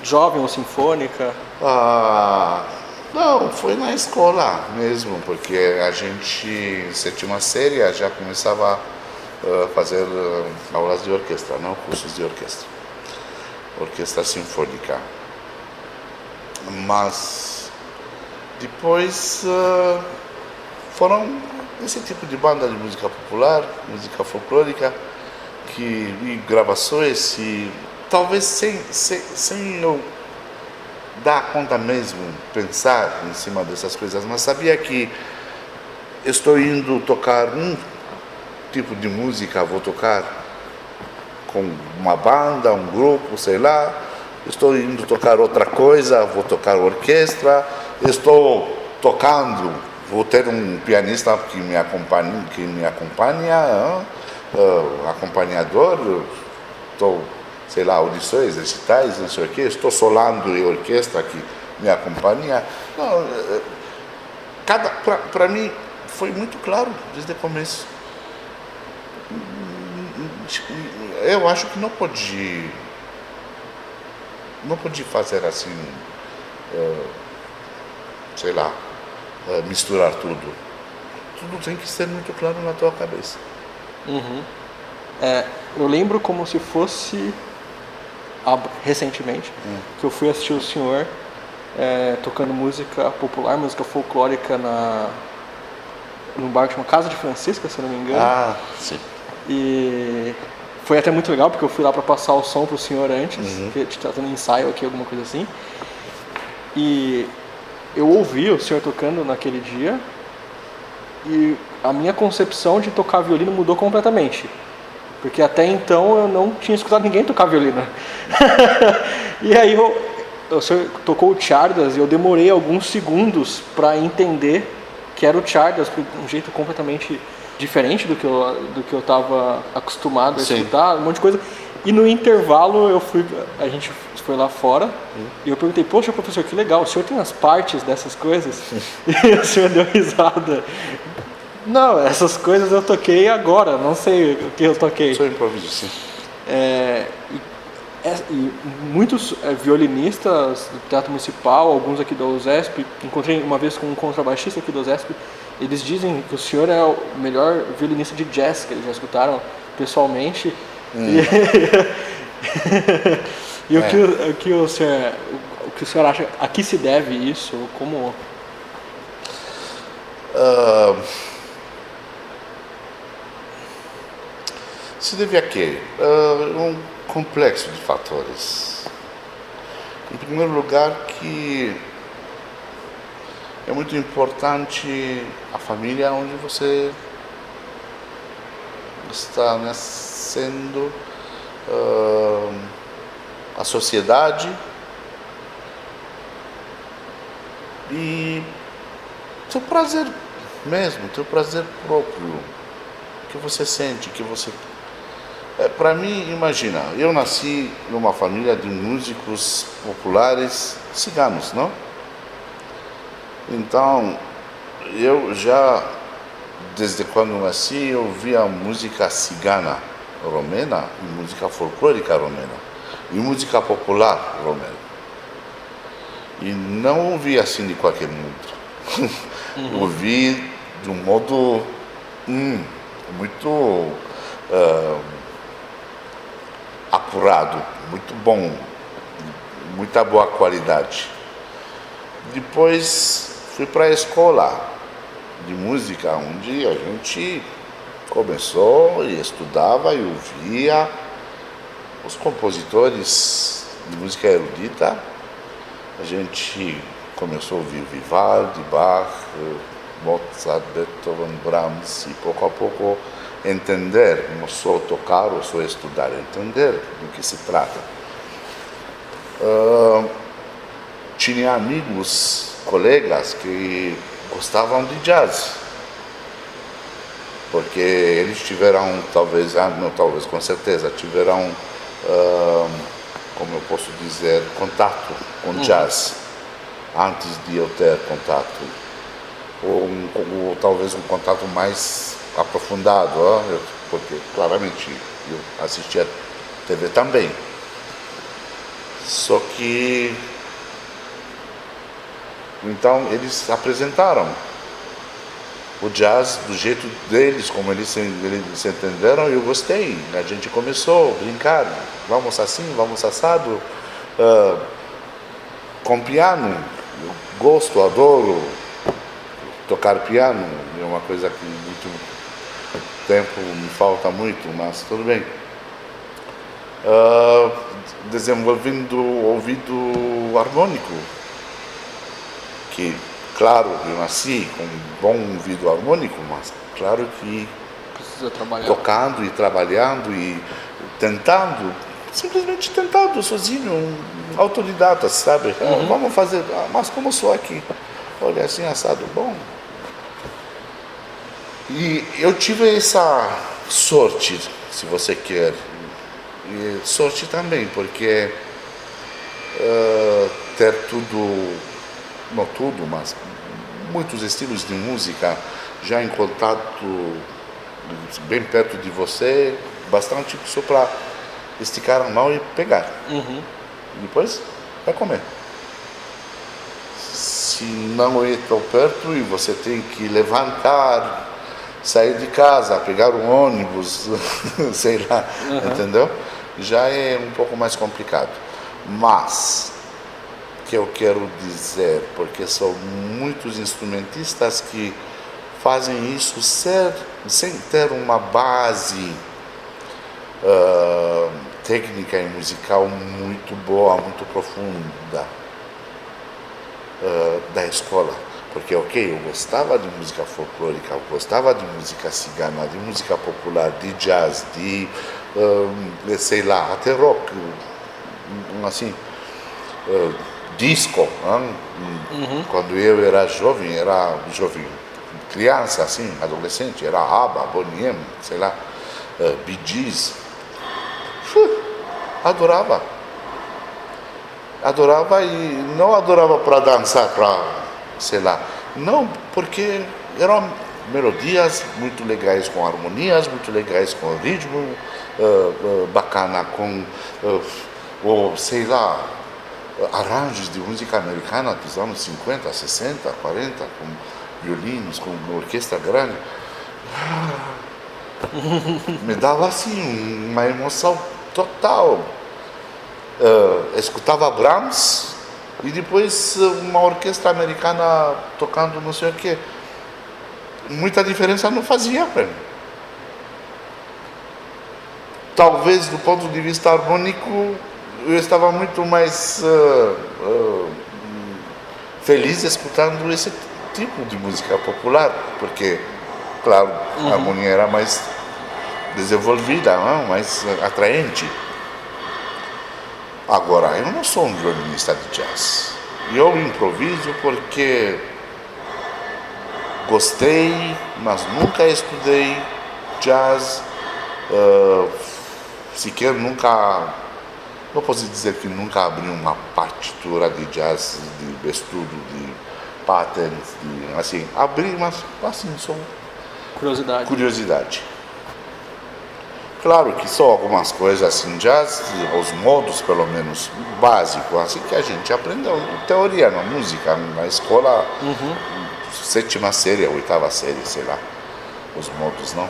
Speaker 1: Jovem ou sinfônica?
Speaker 2: Não, foi na escola mesmo, porque a gente, sétima série, já começava a fazer aulas de orquestra, não cursos de orquestra. Orquestra sinfônica. Mas depois foram esse tipo de banda de música popular, música folclórica, e gravações, e talvez sem eu dar conta mesmo, pensar em cima dessas coisas, mas sabia que estou indo tocar um tipo de música, vou tocar com uma banda, um grupo, sei lá, estou indo tocar outra coisa, vou tocar orquestra, estou tocando, vou ter um pianista que me acompanha, acompanhador, estou, sei lá, audições, recitais, não sei o quê, estou solando em orquestra que me acompanha. Para mim foi muito claro desde o começo. Eu acho que não pode fazer assim, sei lá, misturar tudo. Tudo tem que ser muito claro na tua cabeça.
Speaker 1: Eu lembro como se fosse recentemente que eu fui assistir o senhor tocando música popular, música folclórica num bar que chama Casa de Francisca, se eu não me engano.
Speaker 2: Sim.
Speaker 1: E foi até muito legal, porque eu fui lá para passar o som pro senhor antes, que tá tendo um ensaio aqui, alguma coisa assim. E eu ouvi o senhor tocando naquele dia e a minha concepção de tocar violino mudou completamente. Porque até então eu não tinha escutado ninguém tocar violino. E aí o senhor tocou o Chardas e eu demorei alguns segundos para entender que era o Chardas, de um jeito completamente diferente do que eu estava acostumado a escutar, um monte de coisa. E no intervalo a gente foi lá fora e eu perguntei, poxa professor, que legal, o senhor tem as partes dessas coisas? E o senhor deu risada. Não, essas coisas eu toquei agora, não sei o que eu toquei.
Speaker 2: Só improviso, sim.
Speaker 1: E muitos violinistas do Teatro Municipal, alguns aqui da USESP, encontrei uma vez com um contrabaixista aqui da USESP, eles dizem que o senhor é o melhor violinista de jazz que eles já escutaram pessoalmente. E o que o senhor acha, a que se deve isso? Como...
Speaker 2: Se deve a quê? Um complexo de fatores. Em primeiro lugar, que é muito importante a família onde você está nascendo, a sociedade e seu prazer mesmo, teu prazer próprio, que você sente, que você... Para mim, imagina, eu nasci numa família de músicos populares ciganos, não? Então, eu já, desde quando nasci, eu ouvia música cigana romena, música folclórica romena e música popular romena. E não ouvi assim de qualquer modo. Ouvi de um modo muito apurado, muito bom, muita boa qualidade. Depois fui para a escola de música, onde a gente começou e estudava e ouvia os compositores de música erudita. A gente começou a ouvir Vivaldi, Bach, Mozart, Beethoven, Brahms e pouco a pouco entender, não só tocar ou só estudar, entender do que se trata. Tinha amigos, colegas que gostavam de jazz, porque eles tiveram, com certeza, tiveram, como eu posso dizer, contato com jazz, antes de eu ter contato, ou talvez um contato mais aprofundado, porque claramente eu assistia TV também. Só que então eles apresentaram o jazz do jeito deles, como eles se entenderam, e eu gostei. A gente começou a brincar, vamos assim, vamos assado, com piano. Eu gosto, adoro tocar piano, é uma coisa que muito tempo me falta muito, mas tudo bem. Desenvolvendo o ouvido harmônico, que, claro, eu nasci com um bom ouvido harmônico, mas claro que
Speaker 1: precisa trabalhar,
Speaker 2: tocando e trabalhando e tentando, simplesmente tentando sozinho, um autodidata, sabe? Vamos fazer, mas como sou aqui? Olha, assim, assado, bom. E eu tive essa sorte, se você quer, e sorte também, porque ter não tudo, mas muitos estilos de música já em contato, bem perto de você, bastante só para esticar a mão e pegar. Depois vai comer. Se não é tão perto e você tem que levantar, sair de casa, pegar um ônibus, sei lá, entendeu? Já é um pouco mais complicado. Mas, o que eu quero dizer, porque são muitos instrumentistas que fazem isso sem ter uma base técnica e musical muito boa, muito profunda. da escola. Porque, ok, eu gostava de música folclórica, eu gostava de música cigana, de música popular, de jazz, de, sei lá, até rock, assim, disco. Quando eu era jovem, criança, assim, adolescente, era ABBA, Boney M, sei lá, Bee Gees. Adorava. Adorava e não adorava para dançar, para, sei lá. Não, porque eram melodias muito legais, com harmonias muito legais, com ritmo bacana, com, ou sei lá, arranjos de música americana dos anos 50, 60, 40, com violinos, com orquestra grande. Me dava assim uma emoção total. Escutava Brahms e depois uma orquestra americana tocando não sei o que. Muita diferença não fazia para mim. Talvez do ponto de vista harmônico eu estava muito mais feliz escutando esse tipo de música popular, porque, claro, a harmonia era mais desenvolvida, não? Mais atraente. Agora, eu não sou um violinista de jazz. Eu improviso porque gostei, mas nunca estudei jazz. Sequer nunca, não posso dizer que nunca abri uma partitura de jazz, de estudo, de patterns, assim, abri, mas assim, só curiosidade. Claro que só algumas coisas assim, jazz, os modos pelo menos básicos, assim que a gente aprendeu, teoria na música, na escola, sétima série, oitava série, sei lá, os modos, não?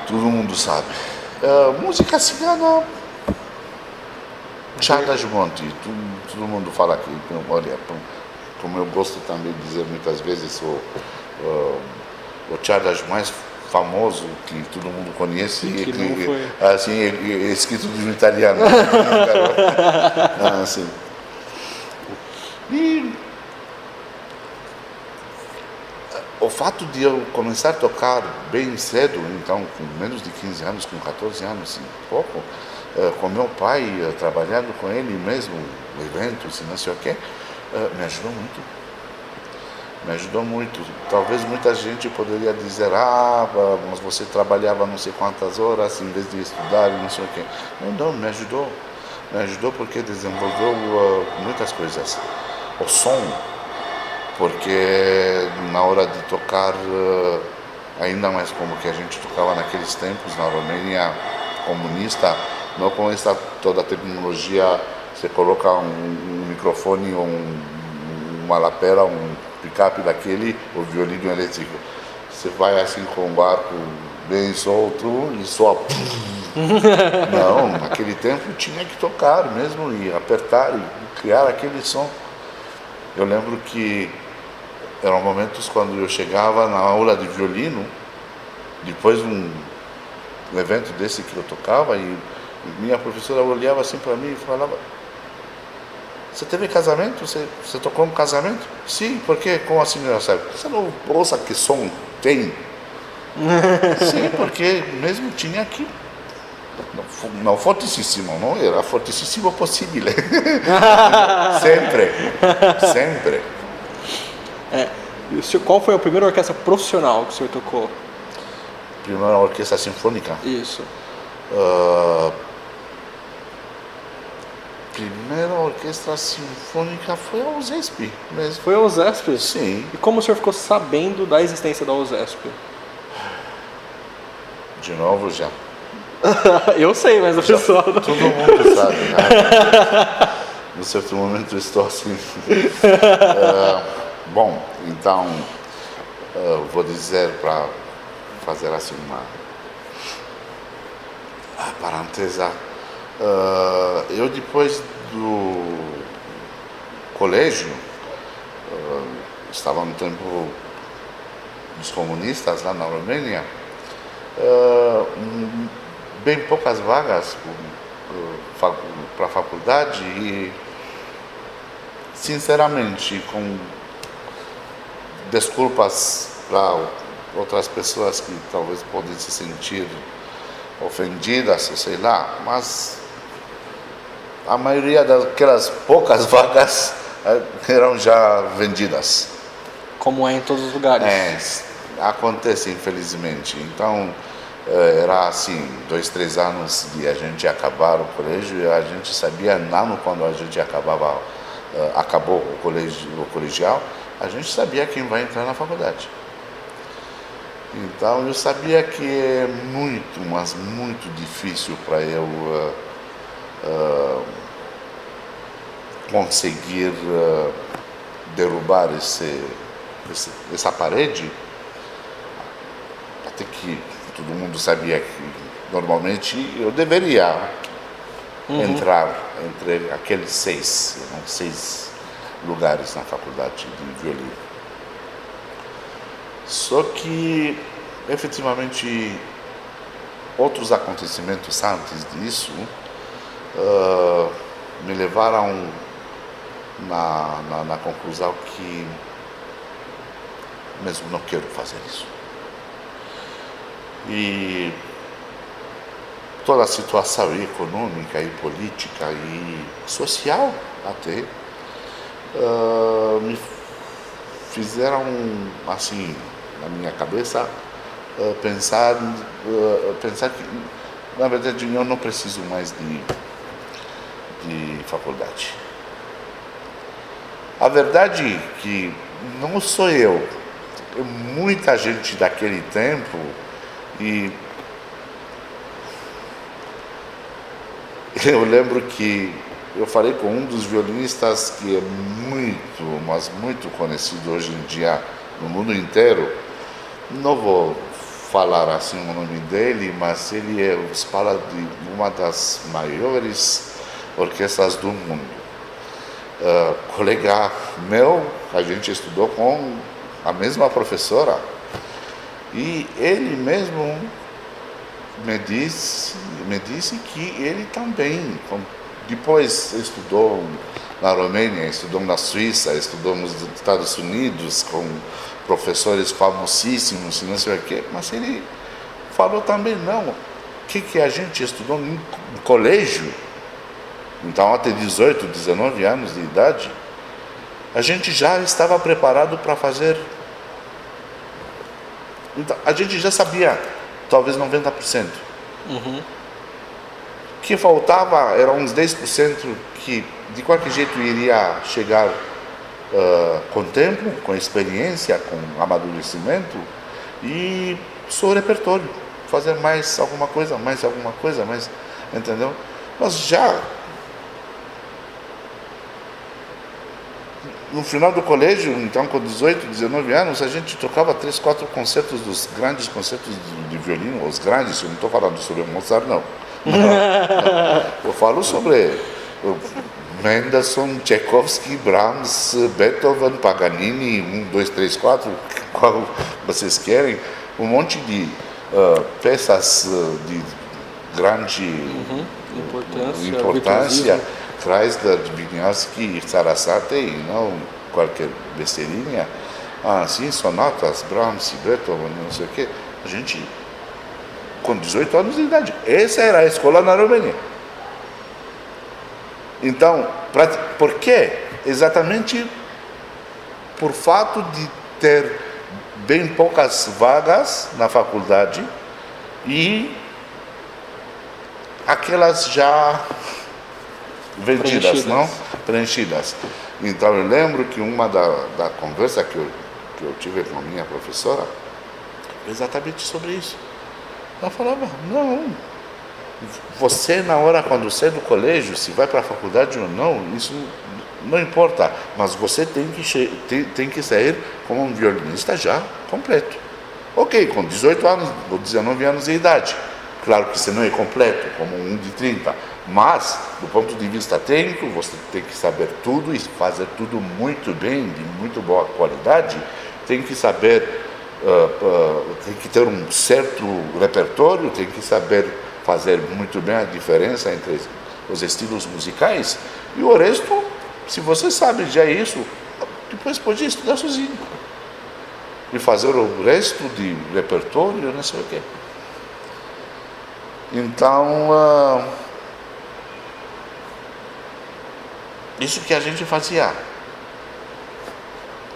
Speaker 2: Todo mundo sabe. Música cigana, Charles Monte, todo mundo fala aqui, olha, como eu gosto também de dizer muitas vezes, o Charles mais famoso que todo mundo conhece, assim, escrito de um italiano. Assim. E o fato de eu começar a tocar bem cedo, então com menos de 15 anos, com 14 anos, assim, pouco, com meu pai, trabalhando com ele mesmo, eventos e não sei o quê, me ajudou muito. Me ajudou muito. Talvez muita gente poderia dizer, mas você trabalhava não sei quantas horas em vez de estudar e não sei o quê. Não, me ajudou. Me ajudou porque desenvolveu muitas coisas. O som, porque na hora de tocar, ainda mais como que a gente tocava naqueles tempos, na Romênia comunista, não com essa toda a tecnologia, você coloca um microfone ou uma lapela, picape daquele, o violino elétrico. Você vai assim com o barco bem solto e só... Não, naquele tempo tinha que tocar mesmo e apertar e criar aquele som. Eu lembro que eram momentos quando eu chegava na aula de violino, depois de um evento desse que eu tocava, e minha professora olhava assim para mim e falava: você teve casamento? Você tocou um casamento? Sim, por quê? Como assim, não sabe? Você não ouça que som tem? Sim, porque mesmo tinha aqui. Não fortissimo, não era fortissimo possível. Sempre.
Speaker 1: E o senhor, qual foi a primeira orquestra profissional que o senhor tocou?
Speaker 2: Primeira orquestra sinfônica?
Speaker 1: Isso.
Speaker 2: Primeira orquestra sinfônica foi a USESP mesmo.
Speaker 1: Foi a USESP?
Speaker 2: Sim.
Speaker 1: E como o senhor ficou sabendo da existência da USESP?
Speaker 2: De novo já.
Speaker 1: Eu sei, mas a pessoa...
Speaker 2: Todo mundo sabe, né? No certo momento eu estou assim. Bom, então, vou dizer para fazer assim uma parantesa. Eu depois do colégio, estava no tempo dos comunistas lá na Romênia, bem poucas vagas para a faculdade e sinceramente, com desculpas para outras pessoas que talvez podem se sentir ofendidas, sei lá, mas a maioria daquelas poucas vagas eram já vendidas.
Speaker 1: Como é em todos os lugares.
Speaker 2: Acontece, infelizmente. Então, era assim, 2, 3 anos de a gente acabar o colégio, e a gente sabia, no ano quando a gente acabou o colegial, a gente sabia quem vai entrar na faculdade. Então, eu sabia que é muito, mas muito difícil para eu conseguir derrubar essa parede, até que todo mundo sabia que normalmente eu deveria entrar entre aqueles 6 lugares na faculdade de violino. Só que, efetivamente, outros acontecimentos antes disso me levaram na conclusão que mesmo não quero fazer isso. E toda a situação econômica e política e social até me fizeram, assim, na minha cabeça, pensar que, na verdade, eu não preciso mais de faculdade. A verdade é que não sou eu, muita gente daquele tempo, e eu lembro que eu falei com um dos violinistas que é muito, mas muito conhecido hoje em dia no mundo inteiro. Não vou falar assim o nome dele, mas ele fala de uma das maiores orquestras do mundo. Colega meu, a gente estudou com a mesma professora, e ele mesmo me disse que ele também, depois estudou na Romênia, estudou na Suíça, estudou nos Estados Unidos com professores famosíssimos e não sei o quê, mas ele falou também, não, o que a gente estudou no colégio, então até 18, 19 anos de idade, a gente já estava preparado para fazer. Então, a gente já sabia, talvez 90%. O que faltava eram uns 10% que de qualquer jeito iria chegar com o tempo, com experiência, com amadurecimento, e só repertório, fazer mais alguma coisa, entendeu? Mas já no final do colégio, então com 18, 19 anos, a gente tocava 3, 4 concertos dos grandes concertos de violino, os grandes, eu não estou falando sobre Mozart, não. Eu falo sobre Mendelssohn, Tchaikovsky, Brahms, Beethoven, Paganini, 1, 2, 3, 4, qual vocês querem, um monte de peças de grande importância, Kreisler, Wieniawski, Sarasate, e não qualquer besteirinha, assim, sonatas, Brahms, Beethoven, não sei o quê. A gente, com 18 anos de idade, essa era a escola na Romênia. Então, por quê? Exatamente por fato de ter bem poucas vagas na faculdade e aquelas já vendidas, não? Preenchidas. Então eu lembro que uma da conversa que eu tive com a minha professora, exatamente sobre isso. Ela falava, não, você na hora quando sai do colégio, se vai para a faculdade ou não, isso não importa, mas você tem que sair como um violinista já completo. Ok, com 18 anos ou 19 anos de idade. Claro que você não é completo, como um de 30, mas, do ponto de vista técnico, você tem que saber tudo e fazer tudo muito bem, de muito boa qualidade, tem que saber, tem que ter um certo repertório, tem que saber fazer muito bem a diferença entre os estilos musicais, e o resto se você sabe já isso, depois pode estudar sozinho. E fazer o resto de repertório, não sei o quê. Então, isso que a gente fazia.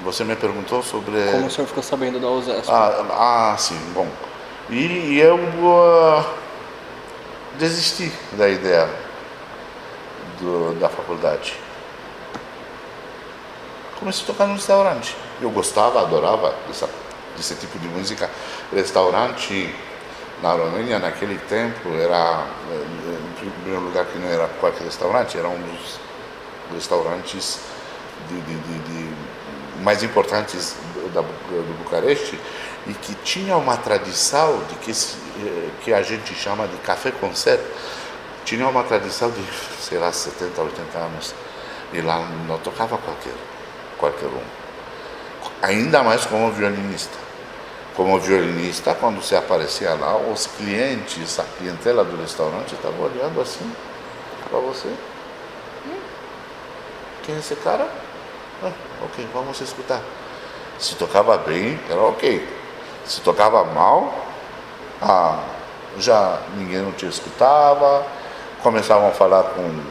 Speaker 2: Você me perguntou sobre...
Speaker 1: Como o senhor ficou sabendo da USESP?
Speaker 2: Sim, bom. E eu desisti da ideia da faculdade. Comecei a tocar no restaurante. Eu gostava, adorava desse tipo de música. Restaurante na Romênia, naquele tempo, era, em primeiro lugar, que não era qualquer restaurante, era um dos restaurantes mais importantes do Bucareste, e que tinha uma tradição de que a gente chama de café concert. Tinha uma tradição de, sei lá, 70, 80 anos, e lá não tocava qualquer um. Ainda mais como violinista. Como violinista, quando você aparecia lá, os clientes, a clientela do restaurante estava olhando assim para você. Quem é esse cara? Ok, vamos escutar. Se tocava bem, era ok. Se tocava mal, já ninguém não te escutava. Começavam a falar com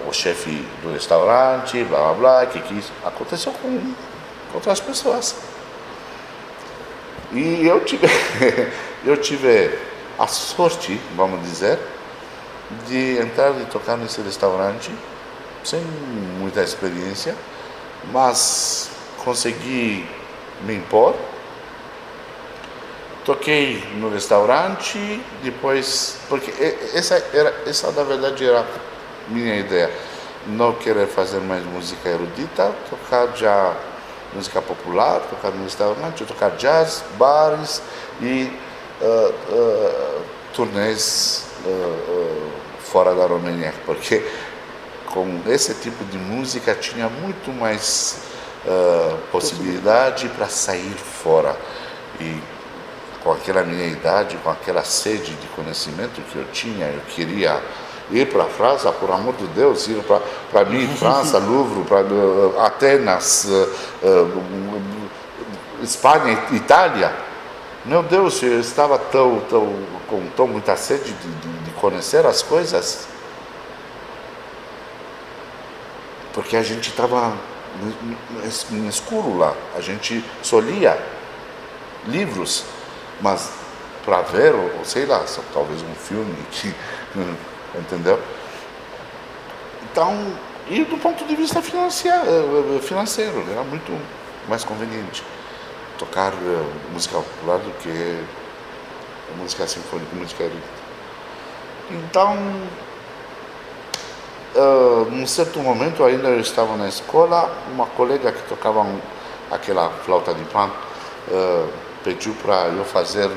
Speaker 2: o chefe do restaurante, blá blá blá, que isso aconteceu com outras pessoas. E eu tive a sorte, vamos dizer, de entrar e tocar nesse restaurante sem muita experiência, mas consegui me impor. Toquei no restaurante, depois, porque essa na verdade era minha ideia, não querer fazer mais música erudita, tocar já música popular, tocar no restaurante, tocar jazz, bares e turnês fora da Romênia, porque com esse tipo de música tinha muito mais possibilidade para sair fora. E com aquela minha idade, com aquela sede de conhecimento que eu tinha, eu queria ir para a França, por amor de Deus, ir para mim, França, Louvre, para Atenas, Espanha, Itália. Meu Deus, eu estava com muita sede de conhecer as coisas, porque a gente estava no escuro lá, a gente só lia livros, mas para ver, ou sei lá, talvez um filme que... Entendeu? Então, e do ponto de vista financeiro, era muito mais conveniente tocar música popular do que música sinfônica, música erudita. Então, num certo momento, ainda eu estava na escola, uma colega que tocava aquela flauta de pan pediu para eu fazer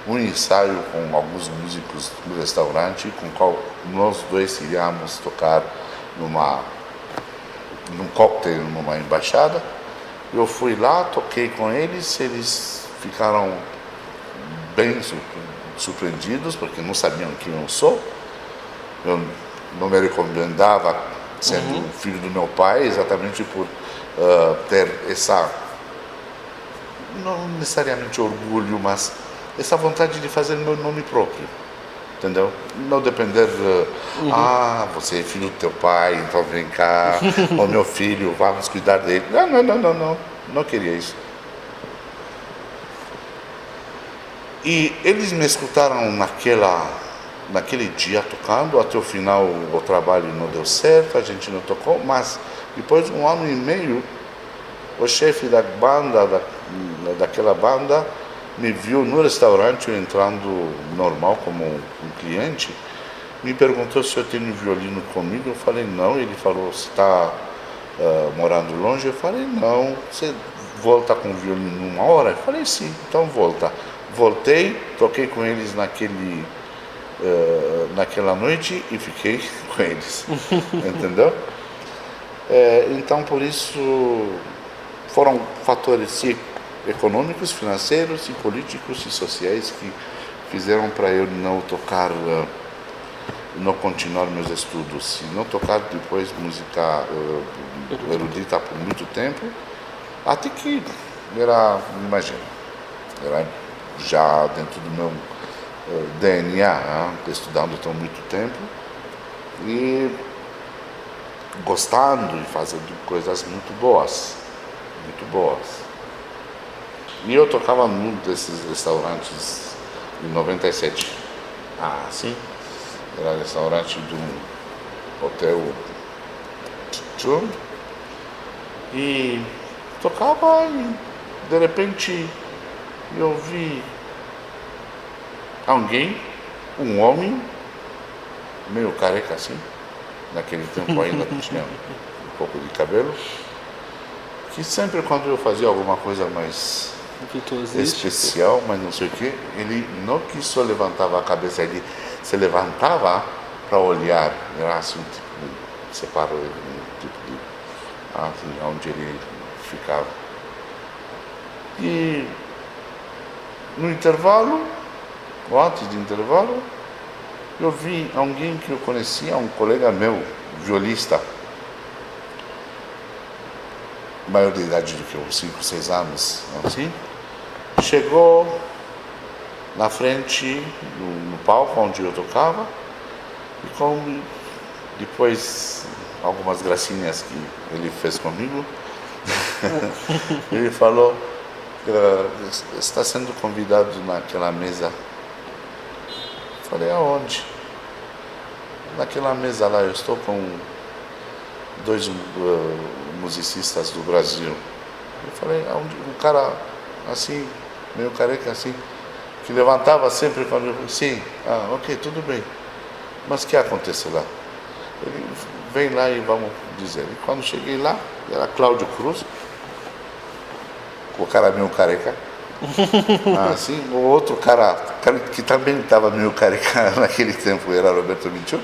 Speaker 2: um ensaio com alguns músicos do restaurante, com o qual nós dois iríamos tocar num cocktail, numa embaixada. Eu fui lá, toquei com eles ficaram bem surpreendidos, porque não sabiam quem eu sou. Eu não me recomendava sendo filho do meu pai, exatamente por ter essa, não necessariamente orgulho, mas essa vontade de fazer meu nome próprio, entendeu? Não depender você é filho do teu pai, então vem cá, o meu filho, vamos cuidar dele. Não queria isso. E eles me escutaram naquele dia tocando, até o final o trabalho não deu certo, a gente não tocou, mas depois de 1 ano e meio, o chefe da banda, daquela banda, me viu no restaurante, eu entrando normal como um cliente, me perguntou se eu tenho violino comigo. Eu falei não. Ele falou, você está morando longe? Eu falei não. Você volta com o violino 1 hora? Eu falei sim, então volta. Voltei, toquei com eles naquela noite e fiquei com eles, entendeu? Então por isso foram fatores econômicos, financeiros e políticos e sociais que fizeram para eu não tocar não continuar meus estudos, se não tocar depois música erudita por muito tempo, até que era, imagina, era já dentro do meu DNA, estudando tão muito tempo e gostando e fazendo coisas muito boas, muito boas. E eu tocava num desses restaurantes em 97. Sim. Era restaurante de um hotel Chum. E tocava e de repente eu vi alguém, um homem, meio careca assim, naquele tempo ainda tinha um pouco de cabelo, que sempre quando eu fazia alguma coisa mais especial, mas não sei o que, ele não que só levantava a cabeça, ele se levantava para olhar, era assim, tipo, separou ele, tipo de, assim, onde ele ficava. E no intervalo, ou antes do intervalo, eu vi alguém que eu conhecia, um colega meu, violista, maior de idade do que eu, 5, 6 anos, assim, chegou na frente, no palco onde eu tocava, e como depois algumas gracinhas que ele fez comigo, ele falou, está sendo convidado naquela mesa. Falei, aonde? Naquela mesa lá, eu estou com 2 musicistas do Brasil. Eu falei, aonde? Um cara assim, meio careca assim, que levantava sempre quando eu falei, sim, ok, tudo bem. Mas o que aconteceu lá? Ele, vem lá e vamos dizer. E quando cheguei lá, era Cláudio Cruz, o cara meio careca. Assim, o outro cara que também estava meio careca naquele tempo era Roberto Mitchell.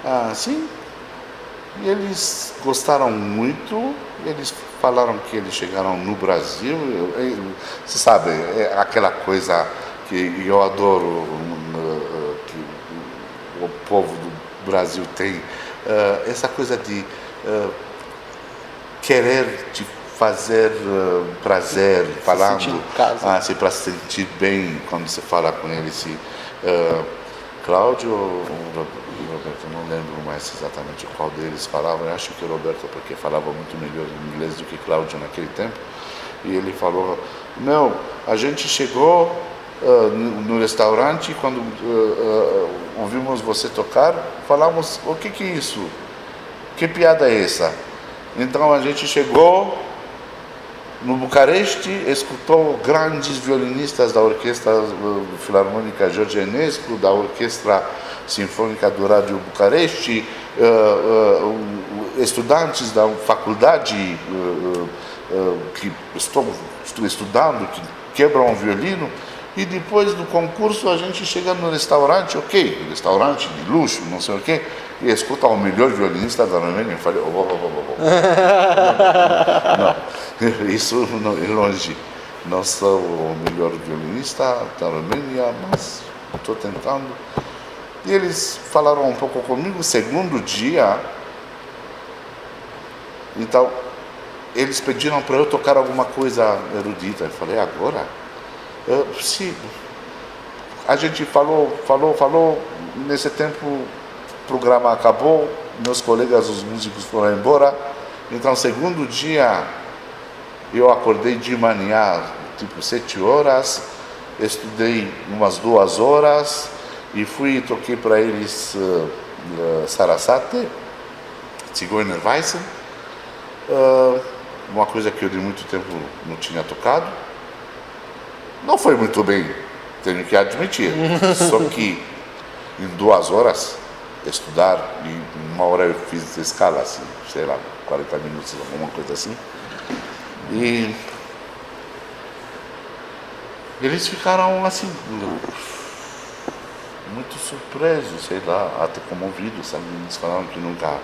Speaker 2: Assim, e eles gostaram muito, eles falaram que eles chegaram no Brasil, você sabe, é aquela coisa que eu adoro, que o povo do Brasil tem, essa coisa de querer te fazer prazer, falando, assim, para se sentir bem quando você fala com ele. Cláudio ou Roberto, não lembro mais exatamente qual deles falava, eu acho que o Roberto, porque falava muito melhor inglês do que Cláudio naquele tempo, e ele falou, a gente chegou no restaurante, quando ouvimos você tocar, falamos, o que é isso? Que piada é essa? Então a gente chegou no Bucareste, escutou grandes violinistas da Orquestra Filarmônica George Enescu, da Orquestra Sinfônica do Rádio Bucareste, estudantes da faculdade que estão estudando, que quebram o violino, e depois do concurso a gente chega no restaurante, restaurante de luxo, não sei o quê, e escuta o melhor violinista da Romênia. Eu falei, não, isso não é longe. Não sou o melhor violinista da Romênia, mas estou tentando. E eles falaram um pouco comigo, segundo dia, então eles pediram para eu tocar alguma coisa erudita. Eu falei, agora? Sim. A gente falou, nesse tempo o programa acabou, meus colegas, os músicos foram embora, então segundo dia eu acordei de manhã, tipo 7 horas, estudei umas 2 horas e fui e toquei para eles Sarasate, Zigeunerweisen, uma coisa que eu de muito tempo não tinha tocado. Não foi muito bem, tenho que admitir, só que em 2 horas estudar, e em 1 hora eu fiz escala, assim, sei lá, 40 minutos, alguma coisa assim. E eles ficaram assim, muito surpresos, sei lá, até comovidos, sabe? Eles falaram que nunca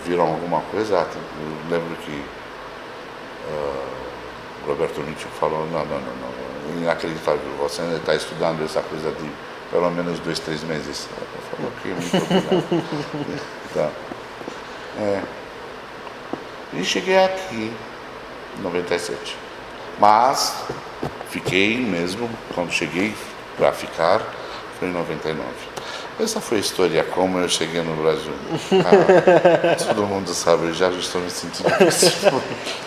Speaker 2: viram alguma coisa. Eu lembro que Roberto Mitchell falou, não, inacreditável, você está estudando essa coisa de pelo menos 2, 3 meses. Ela falou que muito obrigado. Tá. E cheguei aqui em 97. Mas fiquei mesmo, quando cheguei para ficar, foi em 99. Essa foi a história como eu cheguei no Brasil. Todo mundo sabe, já estou me sentindo possível.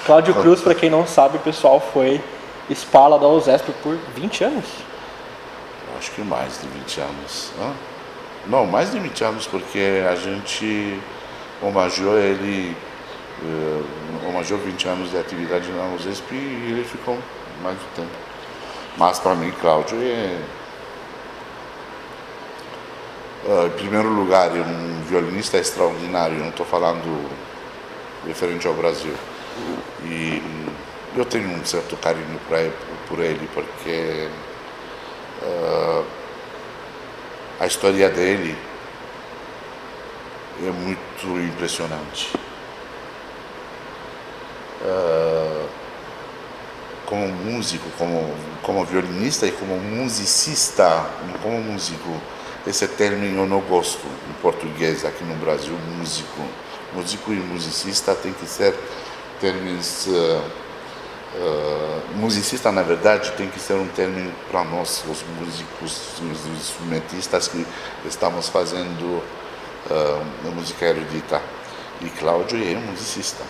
Speaker 1: Cláudio Cruz, para quem não sabe, pessoal, foi espala da USESP por 20 anos.
Speaker 2: Acho que mais de 20 anos. Não, mais de 20 anos, porque a gente homenageou ele, homenageou 20 anos de atividade na USESP e ele ficou mais do tempo. Mas para mim, Cláudio em primeiro lugar, é um violinista extraordinário, não estou falando referente ao Brasil. E eu tenho um certo carinho por ele, porque a história dele é muito impressionante. Como músico, como violinista e como musicista, como músico, esse termo eu não gosto em português aqui no Brasil, músico. Músico e musicista tem que ser termos. Musicista, na verdade, tem que ser um termo para nós, os músicos, os instrumentistas que estamos fazendo música erudita. E Cláudio é musicista.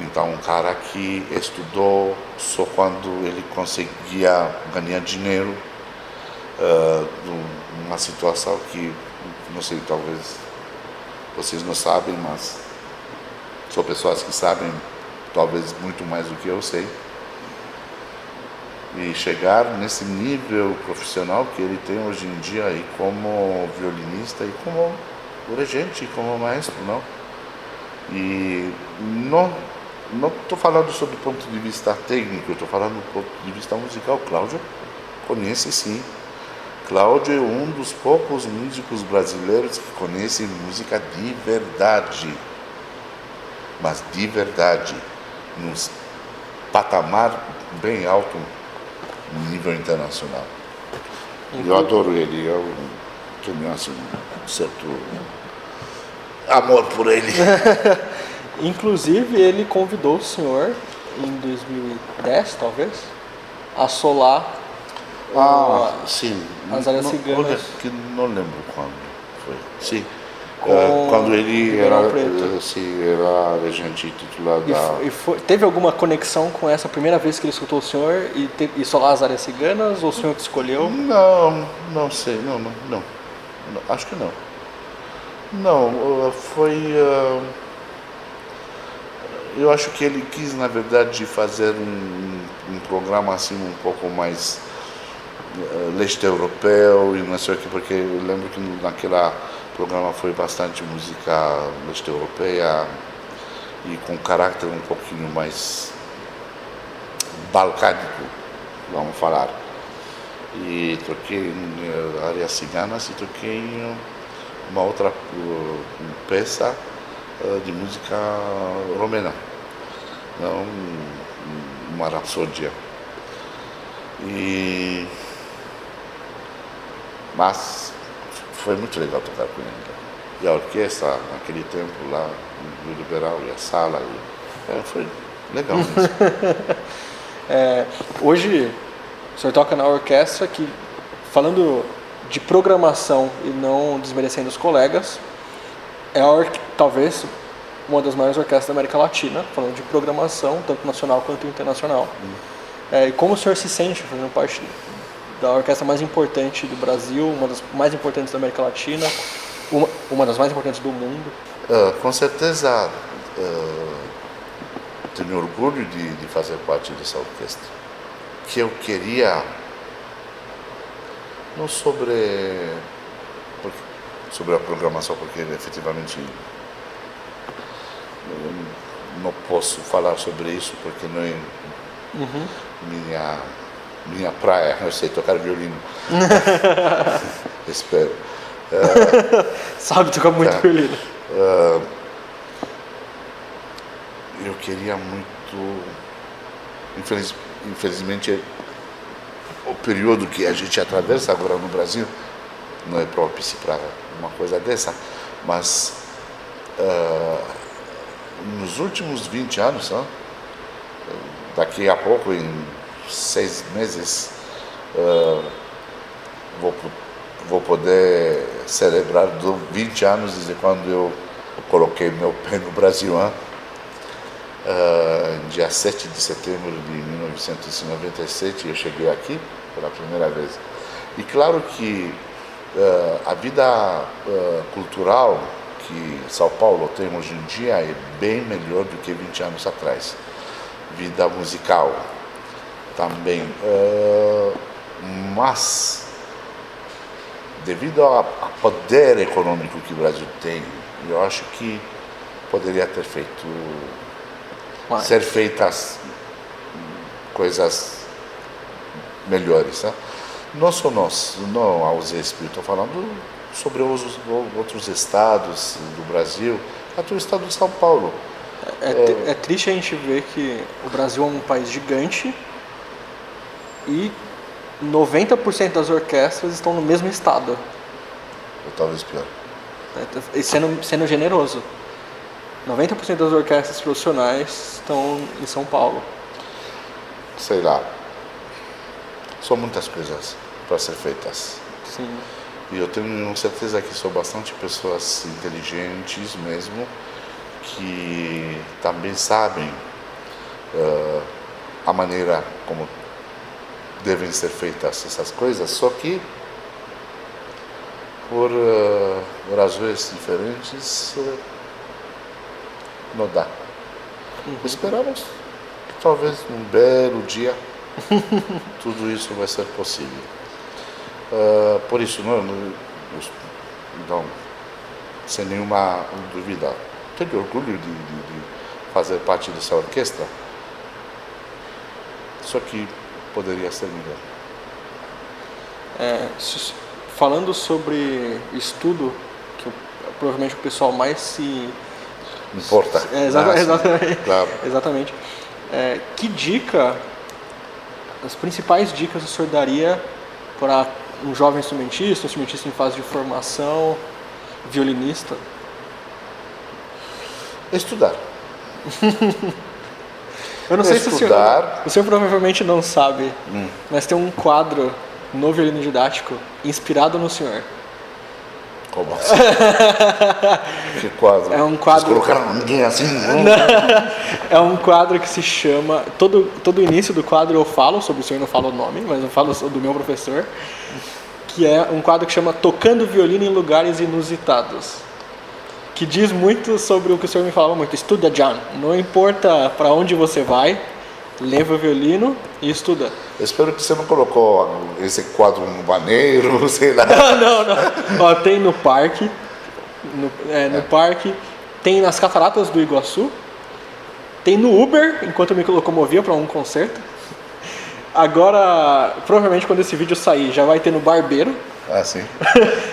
Speaker 2: Então, um cara que estudou só quando ele conseguia ganhar dinheiro, numa situação que, não sei, talvez vocês não sabem, mas são pessoas que sabem talvez muito mais do que eu sei. E chegar nesse nível profissional que ele tem hoje em dia, e como violinista, e como regente, como maestro, não? E não estou falando sobre o ponto de vista técnico, estou falando do ponto de vista musical. Cláudio conhece sim. Cláudio é um dos poucos músicos brasileiros que conhecem música de verdade. Mas de verdade, num patamar bem alto, no nível internacional. Eu adoro ele, eu tenho assim, um certo amor por ele.
Speaker 1: Inclusive, ele convidou o senhor, em 2010, talvez, a solar
Speaker 2: sim.
Speaker 1: as áreas ciganas.
Speaker 2: Olha, que não lembro quando foi. Sim. Quando ele era regente titular da...
Speaker 1: Teve alguma conexão com essa primeira vez que ele escutou o senhor e solar as áreas ciganas, ou o senhor que escolheu?
Speaker 2: Não sei, não. Acho que não. Não, foi... eu acho que ele quis, na verdade, fazer um programa assim um pouco mais leste europeu e não sei o que, porque eu lembro que naquela programa foi bastante música leste europeia e com caráter um pouquinho mais balcânico, vamos falar. E toquei em áreas ciganas e toquei em uma outra peça de música romena, não, uma rapsódia. Mas foi muito legal tocar com ele. E a orquestra, naquele tempo lá, no Liberal, e a sala, foi legal mesmo.
Speaker 1: Hoje, o senhor toca na orquestra que, falando de programação e não desmerecendo os colegas, talvez uma das maiores orquestras da América Latina, falando de programação, tanto nacional quanto internacional. E como o senhor se sente fazendo parte da orquestra mais importante do Brasil, uma das mais importantes da América Latina, uma das mais importantes do mundo?
Speaker 2: Com certeza tenho orgulho de fazer parte dessa orquestra. Que eu queria, não sobre a programação, porque efetivamente não posso falar sobre isso, porque não é minha praia. Eu sei tocar violino. Espero.
Speaker 1: Sabe tocar muito violino.
Speaker 2: Eu queria muito, infelizmente, o período que a gente atravessa agora no Brasil não é propício para uma coisa dessa, mas nos últimos 20 anos, daqui a pouco, em 6 meses, vou poder celebrar 20 anos desde quando eu coloquei meu pé no Brasil, dia 7 de setembro de 1997 eu cheguei aqui pela primeira vez. E claro que a vida cultural que São Paulo tem hoje em dia é bem melhor do que 20 anos atrás. Vida musical também, mas devido ao poder econômico que o Brasil tem, eu acho que poderia ter ser feitas coisas melhores, né? Não só nós, não a USESP, estou falando sobre os outros estados do Brasil, até o estado de São Paulo.
Speaker 1: É triste a gente ver que o Brasil é um país gigante e 90% das orquestras estão no mesmo estado.
Speaker 2: Ou talvez pior.
Speaker 1: Sendo generoso. 90% das orquestras profissionais estão em São Paulo.
Speaker 2: Sei lá. São muitas coisas para ser feitas.
Speaker 1: Sim.
Speaker 2: E eu tenho certeza que são bastante pessoas inteligentes mesmo, que também sabem a maneira como devem ser feitas essas coisas, só que por razões diferentes não dá. Esperamos que talvez um belo dia tudo isso vai ser possível. Por isso, não, sem nenhuma dúvida, tenho orgulho de fazer parte dessa orquestra, só que poderia ser melhor.
Speaker 1: Falando sobre estudo, que provavelmente o pessoal mais se
Speaker 2: importa.
Speaker 1: Exatamente.
Speaker 2: Claro.
Speaker 1: Exatamente. Que dica, as principais dicas o senhor daria para um jovem instrumentista em fase de formação, violinista?
Speaker 2: Estudar.
Speaker 1: Eu não sei se o senhor provavelmente não sabe, mas tem um quadro no violino didático inspirado no senhor.
Speaker 2: Como assim? Que quadro?
Speaker 1: É um quadro.
Speaker 2: Vocês colocaram ninguém assim?
Speaker 1: É um quadro que se chama. Todo o início do quadro eu falo sobre o senhor, não falo o nome, mas eu falo do meu professor. Que é um quadro que chama Tocando Violino em Lugares Inusitados. Que diz muito sobre o que o senhor me falava muito. Estuda, John. Não importa para onde você vai, leva o violino e estuda.
Speaker 2: Eu espero que você não colocou esse quadro no banheiro, sei lá.
Speaker 1: Não. Ó, tem no parque. No parque. Tem nas cataratas do Iguaçu. Tem no Uber, enquanto eu me locomovia para um concerto. Agora, provavelmente quando esse vídeo sair, já vai ter no barbeiro.
Speaker 2: Ah, sim.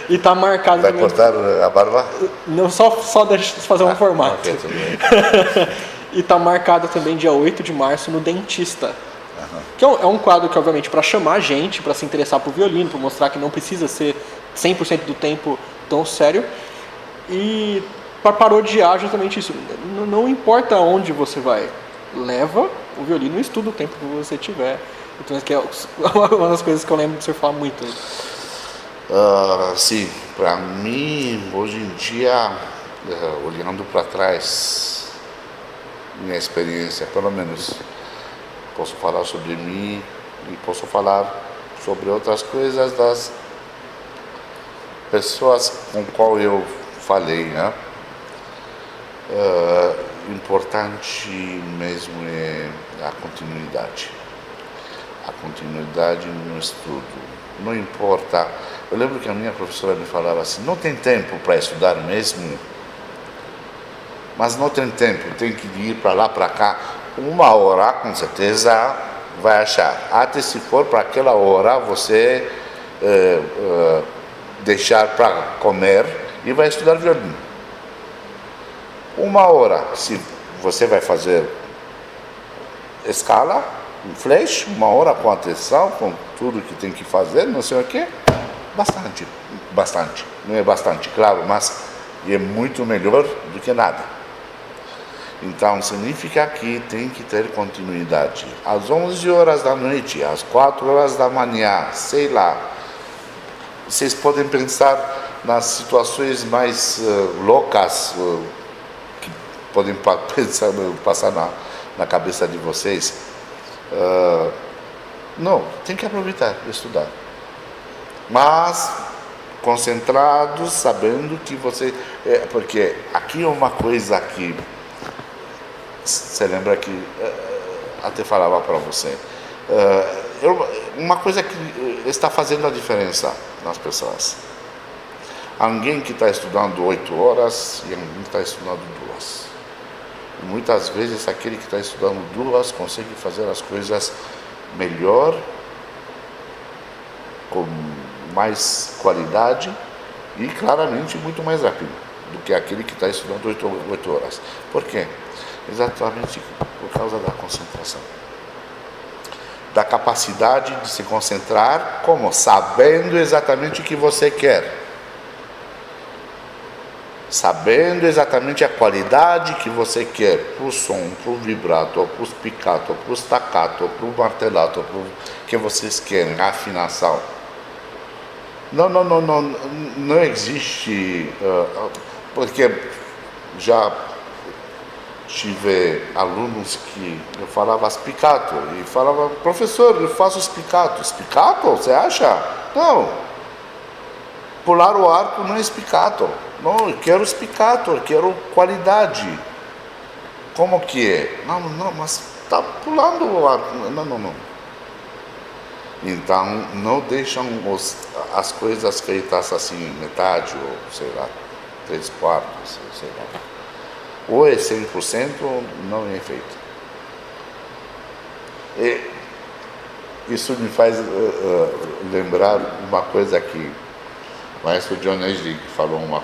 Speaker 1: E tá marcado.
Speaker 2: Vai cortar a barba?
Speaker 1: Não, só deixa eu fazer um formato.
Speaker 2: Okay, tudo bem.
Speaker 1: E tá marcado também dia 8 de março no Dentista. Que é um quadro que, obviamente, para chamar a gente, para se interessar por violino, para mostrar que não precisa ser 100% do tempo tão sério. E para parodiar justamente isso. Não importa onde você vai, leva o violino e estuda o tempo que você tiver. Então, que é uma das coisas que eu lembro de você falar muito.
Speaker 2: Sim, para mim, hoje em dia, olhando para trás, minha experiência, pelo menos, posso falar sobre mim e posso falar sobre outras coisas das pessoas com qual eu falei, né? Importante mesmo é a continuidade. A continuidade no estudo. Não importa. Eu lembro que a minha professora me falava assim: não tem tempo para estudar mesmo, mas não tem tempo, tem que ir para lá, para cá. Uma hora, com certeza, vai achar. Até se for para aquela hora, você deixar para comer e vai estudar violino. Uma hora, se você vai fazer escala, um flash, uma hora com atenção, com tudo que tem que fazer, não sei o quê, bastante, não é bastante, claro, mas é muito melhor do que nada. Então, significa que tem que ter continuidade. Às 11 horas da noite, às 4 horas da manhã, sei lá. Vocês podem pensar nas situações mais loucas que podem passar na cabeça de vocês. Não, tem que aproveitar e estudar. Mas concentrados, sabendo que você... porque aqui é uma coisa que... Você lembra que até falava para você. Uma coisa que está fazendo a diferença nas pessoas. Alguém que está estudando 8 horas e alguém que está estudando 2. E muitas vezes aquele que está estudando 2 consegue fazer as coisas melhor, com mais qualidade e claramente muito mais rápido do que aquele que está estudando 8 horas. Por quê? Exatamente por causa da concentração. Da capacidade de se concentrar, como? Sabendo exatamente o que você quer. Sabendo exatamente a qualidade que você quer para o som, para o vibrato, para o spiccato, para o staccato, para o martelato, para o que vocês querem, a afinação. Não existe, porque já tive alunos que eu falava spiccato e falava, professor, eu faço spiccato. Spiccato? Você acha? Não. Pular o arco não é spiccato. Não, eu quero spiccato, eu quero qualidade. Como que é? Não, mas está pulando o arco. Não. Então, não deixam as coisas feitas assim, metade, ou sei lá, 3/4, sei lá. Ou é 100% ou não é feito. E isso me faz lembrar uma coisa que o maestro John Edley falou uma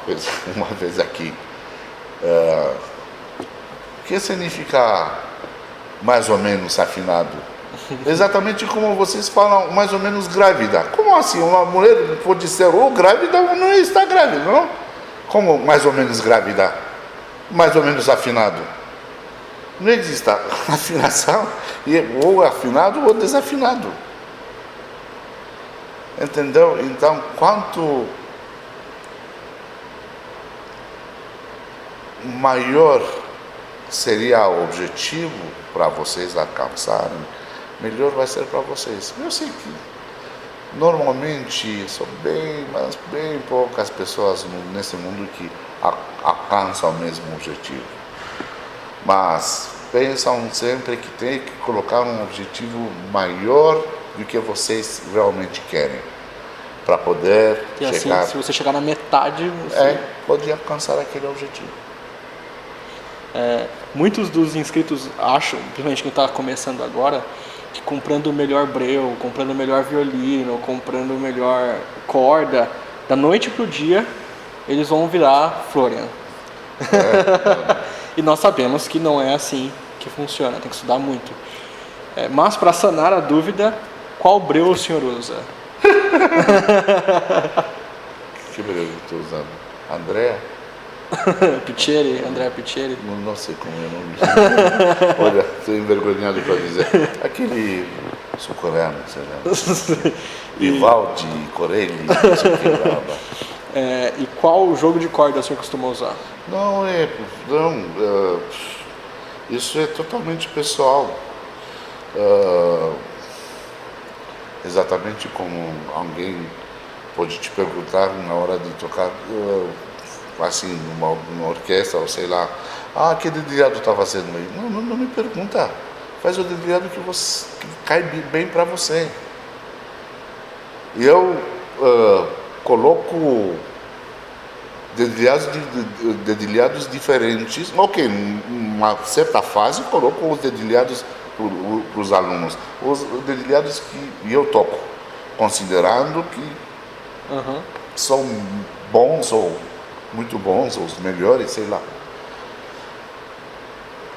Speaker 2: vez aqui. O que significa mais ou menos afinado? Exatamente como vocês falam, mais ou menos grávida. Como assim? Uma mulher pode ser ou grávida ou não está grávida, não? Como mais ou menos grávida? Mais ou menos afinado? Não existe afinação, ou afinado ou desafinado. Entendeu? Então, quanto maior seria o objetivo para vocês alcançarem, melhor vai ser para vocês. Eu sei que normalmente são bem poucas pessoas nesse mundo que alcançam o mesmo objetivo. Mas pensam sempre que tem que colocar um objetivo maior do que vocês realmente querem, para poder chegar...
Speaker 1: Assim, se você chegar na metade, você...
Speaker 2: pode alcançar aquele objetivo.
Speaker 1: Muitos dos inscritos acham, principalmente quem está começando agora, que comprando o melhor breu, comprando o melhor violino, comprando o melhor corda, da noite para o dia, eles vão virar Florian. E nós sabemos que não é assim que funciona, tem que estudar muito. Mas para sanar a dúvida, qual breu o senhor usa?
Speaker 2: Que breu eu estou usando? André?
Speaker 1: Piccieri, André Piccieri.
Speaker 2: Não sei como é o nome. Olha, estou envergonhado para dizer. Aquele sul-coreano, sei lá. Vivaldi, Corelli, não sei o que lá.
Speaker 1: E qual jogo de corda o senhor costuma usar?
Speaker 2: Isso é totalmente pessoal. Exatamente como alguém pode te perguntar na hora de tocar, assim, numa orquestra, ou sei lá, que dedilhado está fazendo aí? Não me pergunta. Faz o dedilhado que cai bem para você. E eu coloco dedilhados diferentes. Ok, numa certa fase coloco os dedilhados para os alunos. Os dedilhados que eu toco, considerando que são bons ou muito bons, ou os melhores, sei lá.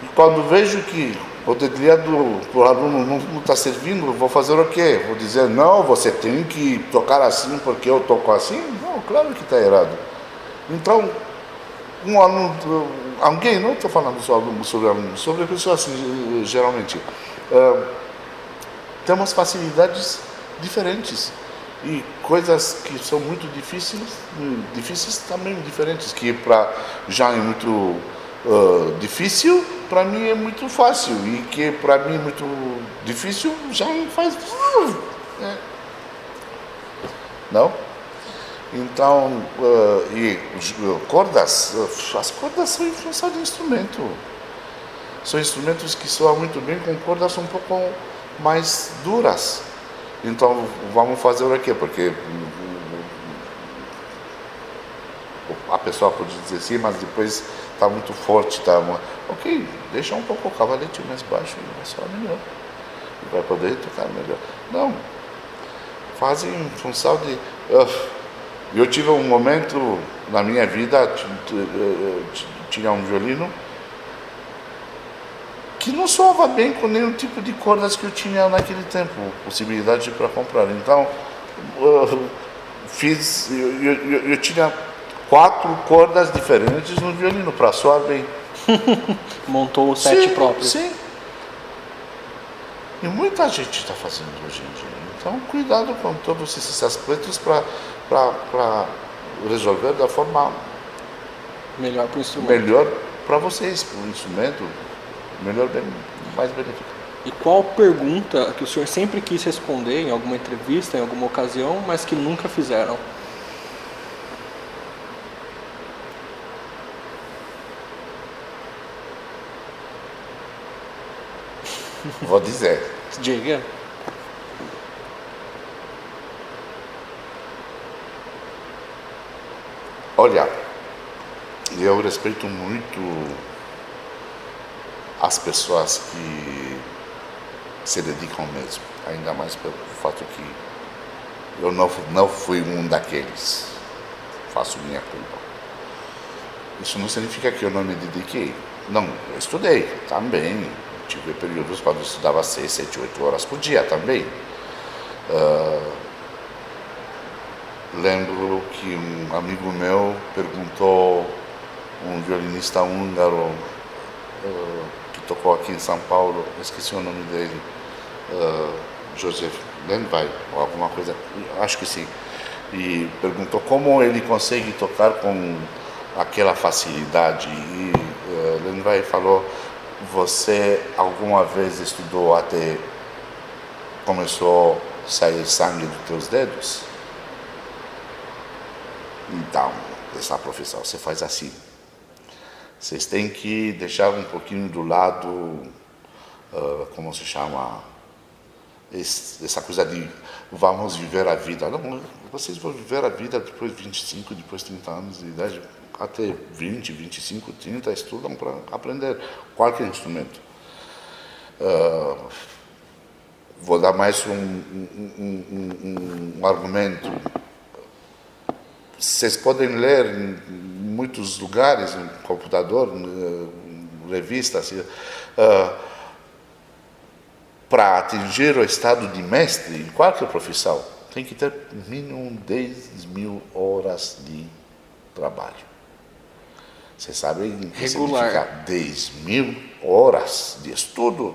Speaker 2: E quando vejo que o dedilhado para o aluno não está servindo, vou fazer o quê? Vou dizer, não, você tem que tocar assim porque eu toco assim? Não, claro que está errado. Então, um aluno, alguém, não estou falando só aluno, sobre pessoas assim, geralmente, temos facilidades diferentes e coisas que são muito difíceis também diferentes, que para já é muito difícil, para mim é muito fácil, e que para mim é muito difícil já faz... Não? Então, as cordas são em função de instrumento. São instrumentos que soam muito bem com cordas um pouco mais duras. Então, vamos fazer o quê? Porque a pessoa pode dizer sim, mas depois está muito forte, ok, deixa um pouco o cavalete mais baixo e vai soar melhor. E vai poder tocar melhor. Não. Fazem em função de... eu tive um momento na minha vida, tinha um violino que não soava bem com nenhum tipo de cordas que eu tinha naquele tempo, possibilidade para comprar. Então, eu tinha 4 cordas diferentes no violino para soar bem.
Speaker 1: Montou o set próprio.
Speaker 2: Sim. E muita gente está fazendo hoje em dia. Então, cuidado com todos esses aspectos para resolver da forma
Speaker 1: melhor para o instrumento.
Speaker 2: Melhor para vocês, para o instrumento, mais benéfico.
Speaker 1: E qual pergunta que o senhor sempre quis responder em alguma entrevista, em alguma ocasião, mas que nunca fizeram?
Speaker 2: Vou dizer.
Speaker 1: Diga.
Speaker 2: Olha, eu respeito muito as pessoas que se dedicam mesmo, ainda mais pelo fato que eu não fui um daqueles, faço minha culpa. Isso não significa que eu não me dediquei. Não, eu estudei também, tive períodos quando eu estudava 6, 7, 8 horas por dia também. Lembro que um amigo meu perguntou, um violinista húngaro que tocou aqui em São Paulo, esqueci o nome dele, Joseph Lenvai, ou alguma coisa, acho que sim, e perguntou como ele consegue tocar com aquela facilidade, e Lenvai falou, você alguma vez estudou até começou a sair sangue dos teus dedos? Então, essa profissão, você faz assim. Vocês têm que deixar um pouquinho do lado, como se chama, essa coisa de vamos viver a vida. Não, vocês vão viver a vida depois de 25, depois de 30 anos de idade, até 20, 25, 30, estudam para aprender qualquer instrumento. Vou dar mais um argumento. Vocês podem ler em muitos lugares, no computador, revistas, para atingir o estado de mestre em qualquer profissão, tem que ter mínimo 10.000 horas de trabalho. Vocês sabem o que significa 10.000 horas de estudo?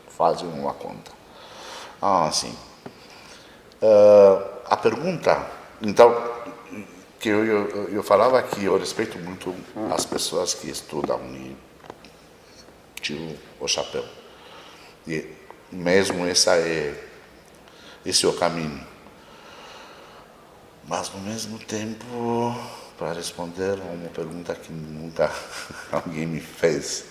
Speaker 2: Fazem uma conta. Sim. A pergunta... Então, que eu falava que eu respeito muito as pessoas que estudam e tiro o chapéu. E mesmo esse é o caminho. Mas, ao mesmo tempo, para responder a uma pergunta que nunca alguém me fez,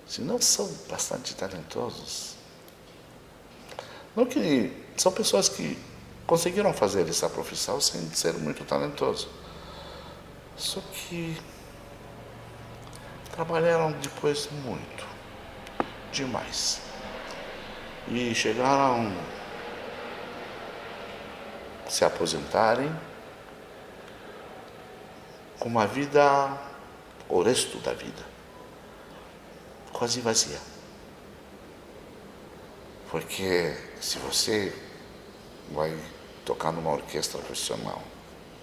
Speaker 2: se não são bastante talentosos, não que são pessoas que conseguiram fazer essa profissão sem ser muito talentosos. Só que trabalharam depois muito, demais. E chegaram a se aposentarem com uma vida o resto da vida quase vazia. Porque se você vai tocar numa orquestra profissional,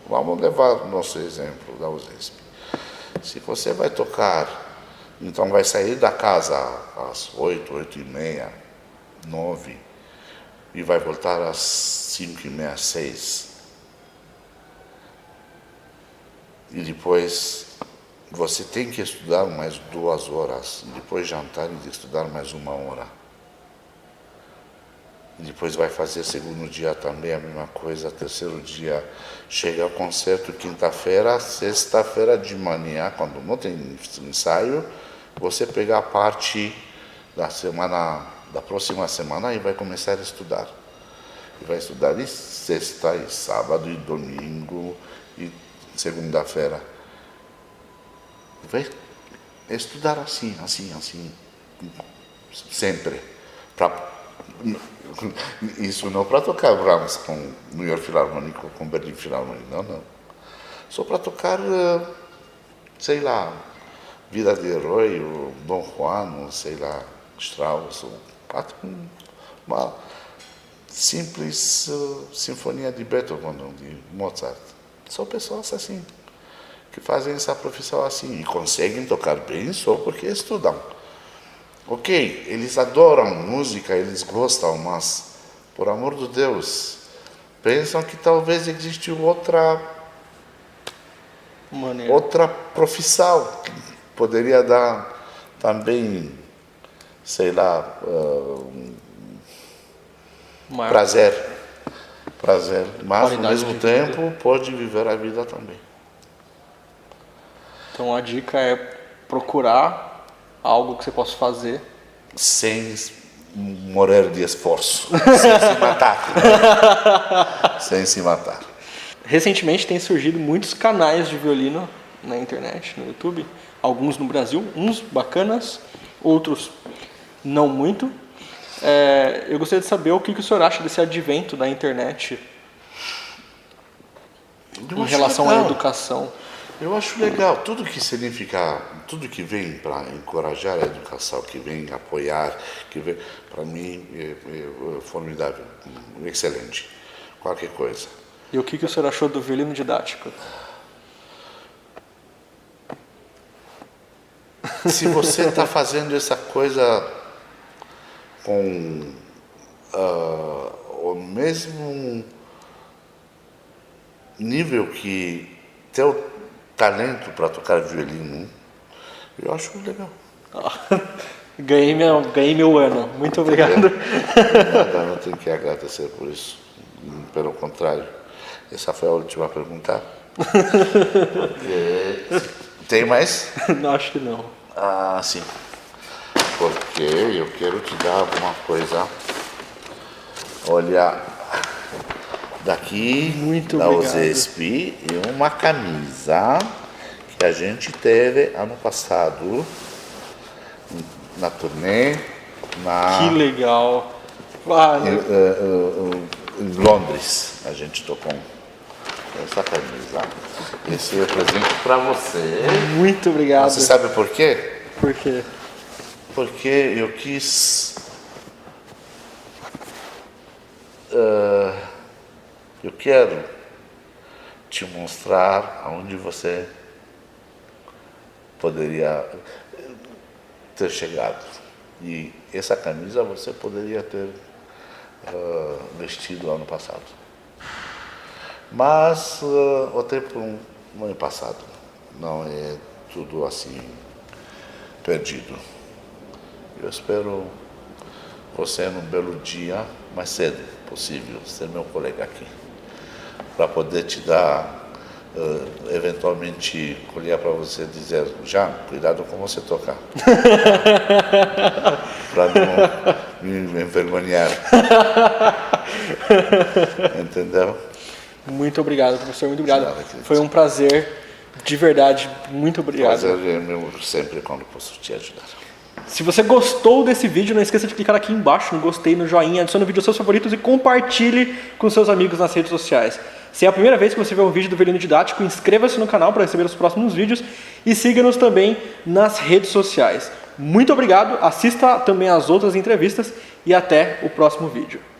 Speaker 2: vamos levar o nosso exemplo da USESP. Se você vai tocar, então vai sair da casa às 8, 8h30, 9, e vai voltar às 5h30, 6. E depois você tem que estudar mais 2 horas, e depois jantar e estudar mais 1 hora. E depois vai fazer segundo dia também a mesma coisa, terceiro dia chega ao concerto, quinta-feira, sexta-feira de manhã, quando não tem ensaio, você pega a parte da semana, da próxima semana e vai começar a estudar. E vai estudar de sexta, e sábado, e domingo, e segunda-feira. E vai estudar assim, sempre. Isso não para tocar Brahms com New York Philharmonic ou com Berlin Philharmonic, não. Só para tocar, sei lá, Vida de Herói, ou Dom Juan, ou sei lá, Strauss, ou uma simples sinfonia de Beethoven, de Mozart. São pessoas assim, que fazem essa profissão assim e conseguem tocar bem só porque estudam. Ok, eles adoram música, eles gostam, mas, por amor de Deus, pensam que talvez existe outra profissão que poderia dar também, sei lá, prazer, mas ao mesmo tempo pode viver a vida também.
Speaker 1: Então a dica é procurar algo que você possa fazer
Speaker 2: sem morrer de esforço, sem se matar. Sem se matar.
Speaker 1: Recentemente tem surgido muitos canais de violino na internet, no YouTube, alguns no Brasil, uns bacanas, outros não muito. Eu gostaria de saber o que o senhor acha desse advento da internet em relação à educação.
Speaker 2: Eu acho legal, tudo que significa, tudo que vem para encorajar a educação, que vem apoiar, que vem, para mim é formidável, excelente, qualquer coisa.
Speaker 1: E o que o senhor achou do violino didático?
Speaker 2: Se você está fazendo essa coisa com o mesmo nível que teu talento para tocar violino, eu acho legal.
Speaker 1: Ganhei meu ano. Muito obrigado.
Speaker 2: Nada, não tenho que agradecer por isso. Pelo contrário. Essa foi a última pergunta. Tem mais?
Speaker 1: Não, acho que não.
Speaker 2: Sim. Porque eu quero te dar alguma coisa. Olha, daqui
Speaker 1: muito
Speaker 2: da
Speaker 1: obrigado.
Speaker 2: USESP e uma camisa que a gente teve ano passado na turnê
Speaker 1: Que legal.
Speaker 2: Em Londres. A gente tocou essa camisa. Esse é o presente para você.
Speaker 1: Muito obrigado.
Speaker 2: Você sabe por quê?
Speaker 1: Por quê?
Speaker 2: Porque eu quis eu quero te mostrar aonde você poderia ter chegado. E essa camisa você poderia ter vestido ano passado. Mas o tempo não é passado. Não é tudo assim perdido. Eu espero você num belo dia, mais cedo possível, ser meu colega aqui, para poder te dar, eventualmente, olhar para você e dizer: Jean, cuidado com você tocar, para não me envergonhar. Entendeu?
Speaker 1: Muito obrigado, professor, muito obrigado.
Speaker 2: Nada,
Speaker 1: foi um prazer, de verdade, muito obrigado.
Speaker 2: Prazer é meu sempre quando posso te ajudar.
Speaker 1: Se você gostou desse vídeo, não esqueça de clicar aqui embaixo no gostei, no joinha, adicione o vídeo aos seus favoritos e compartilhe com seus amigos nas redes sociais. Se é a primeira vez que você vê um vídeo do Violino Didático, inscreva-se no canal para receber os próximos vídeos e siga-nos também nas redes sociais. Muito obrigado, assista também às outras entrevistas e até o próximo vídeo.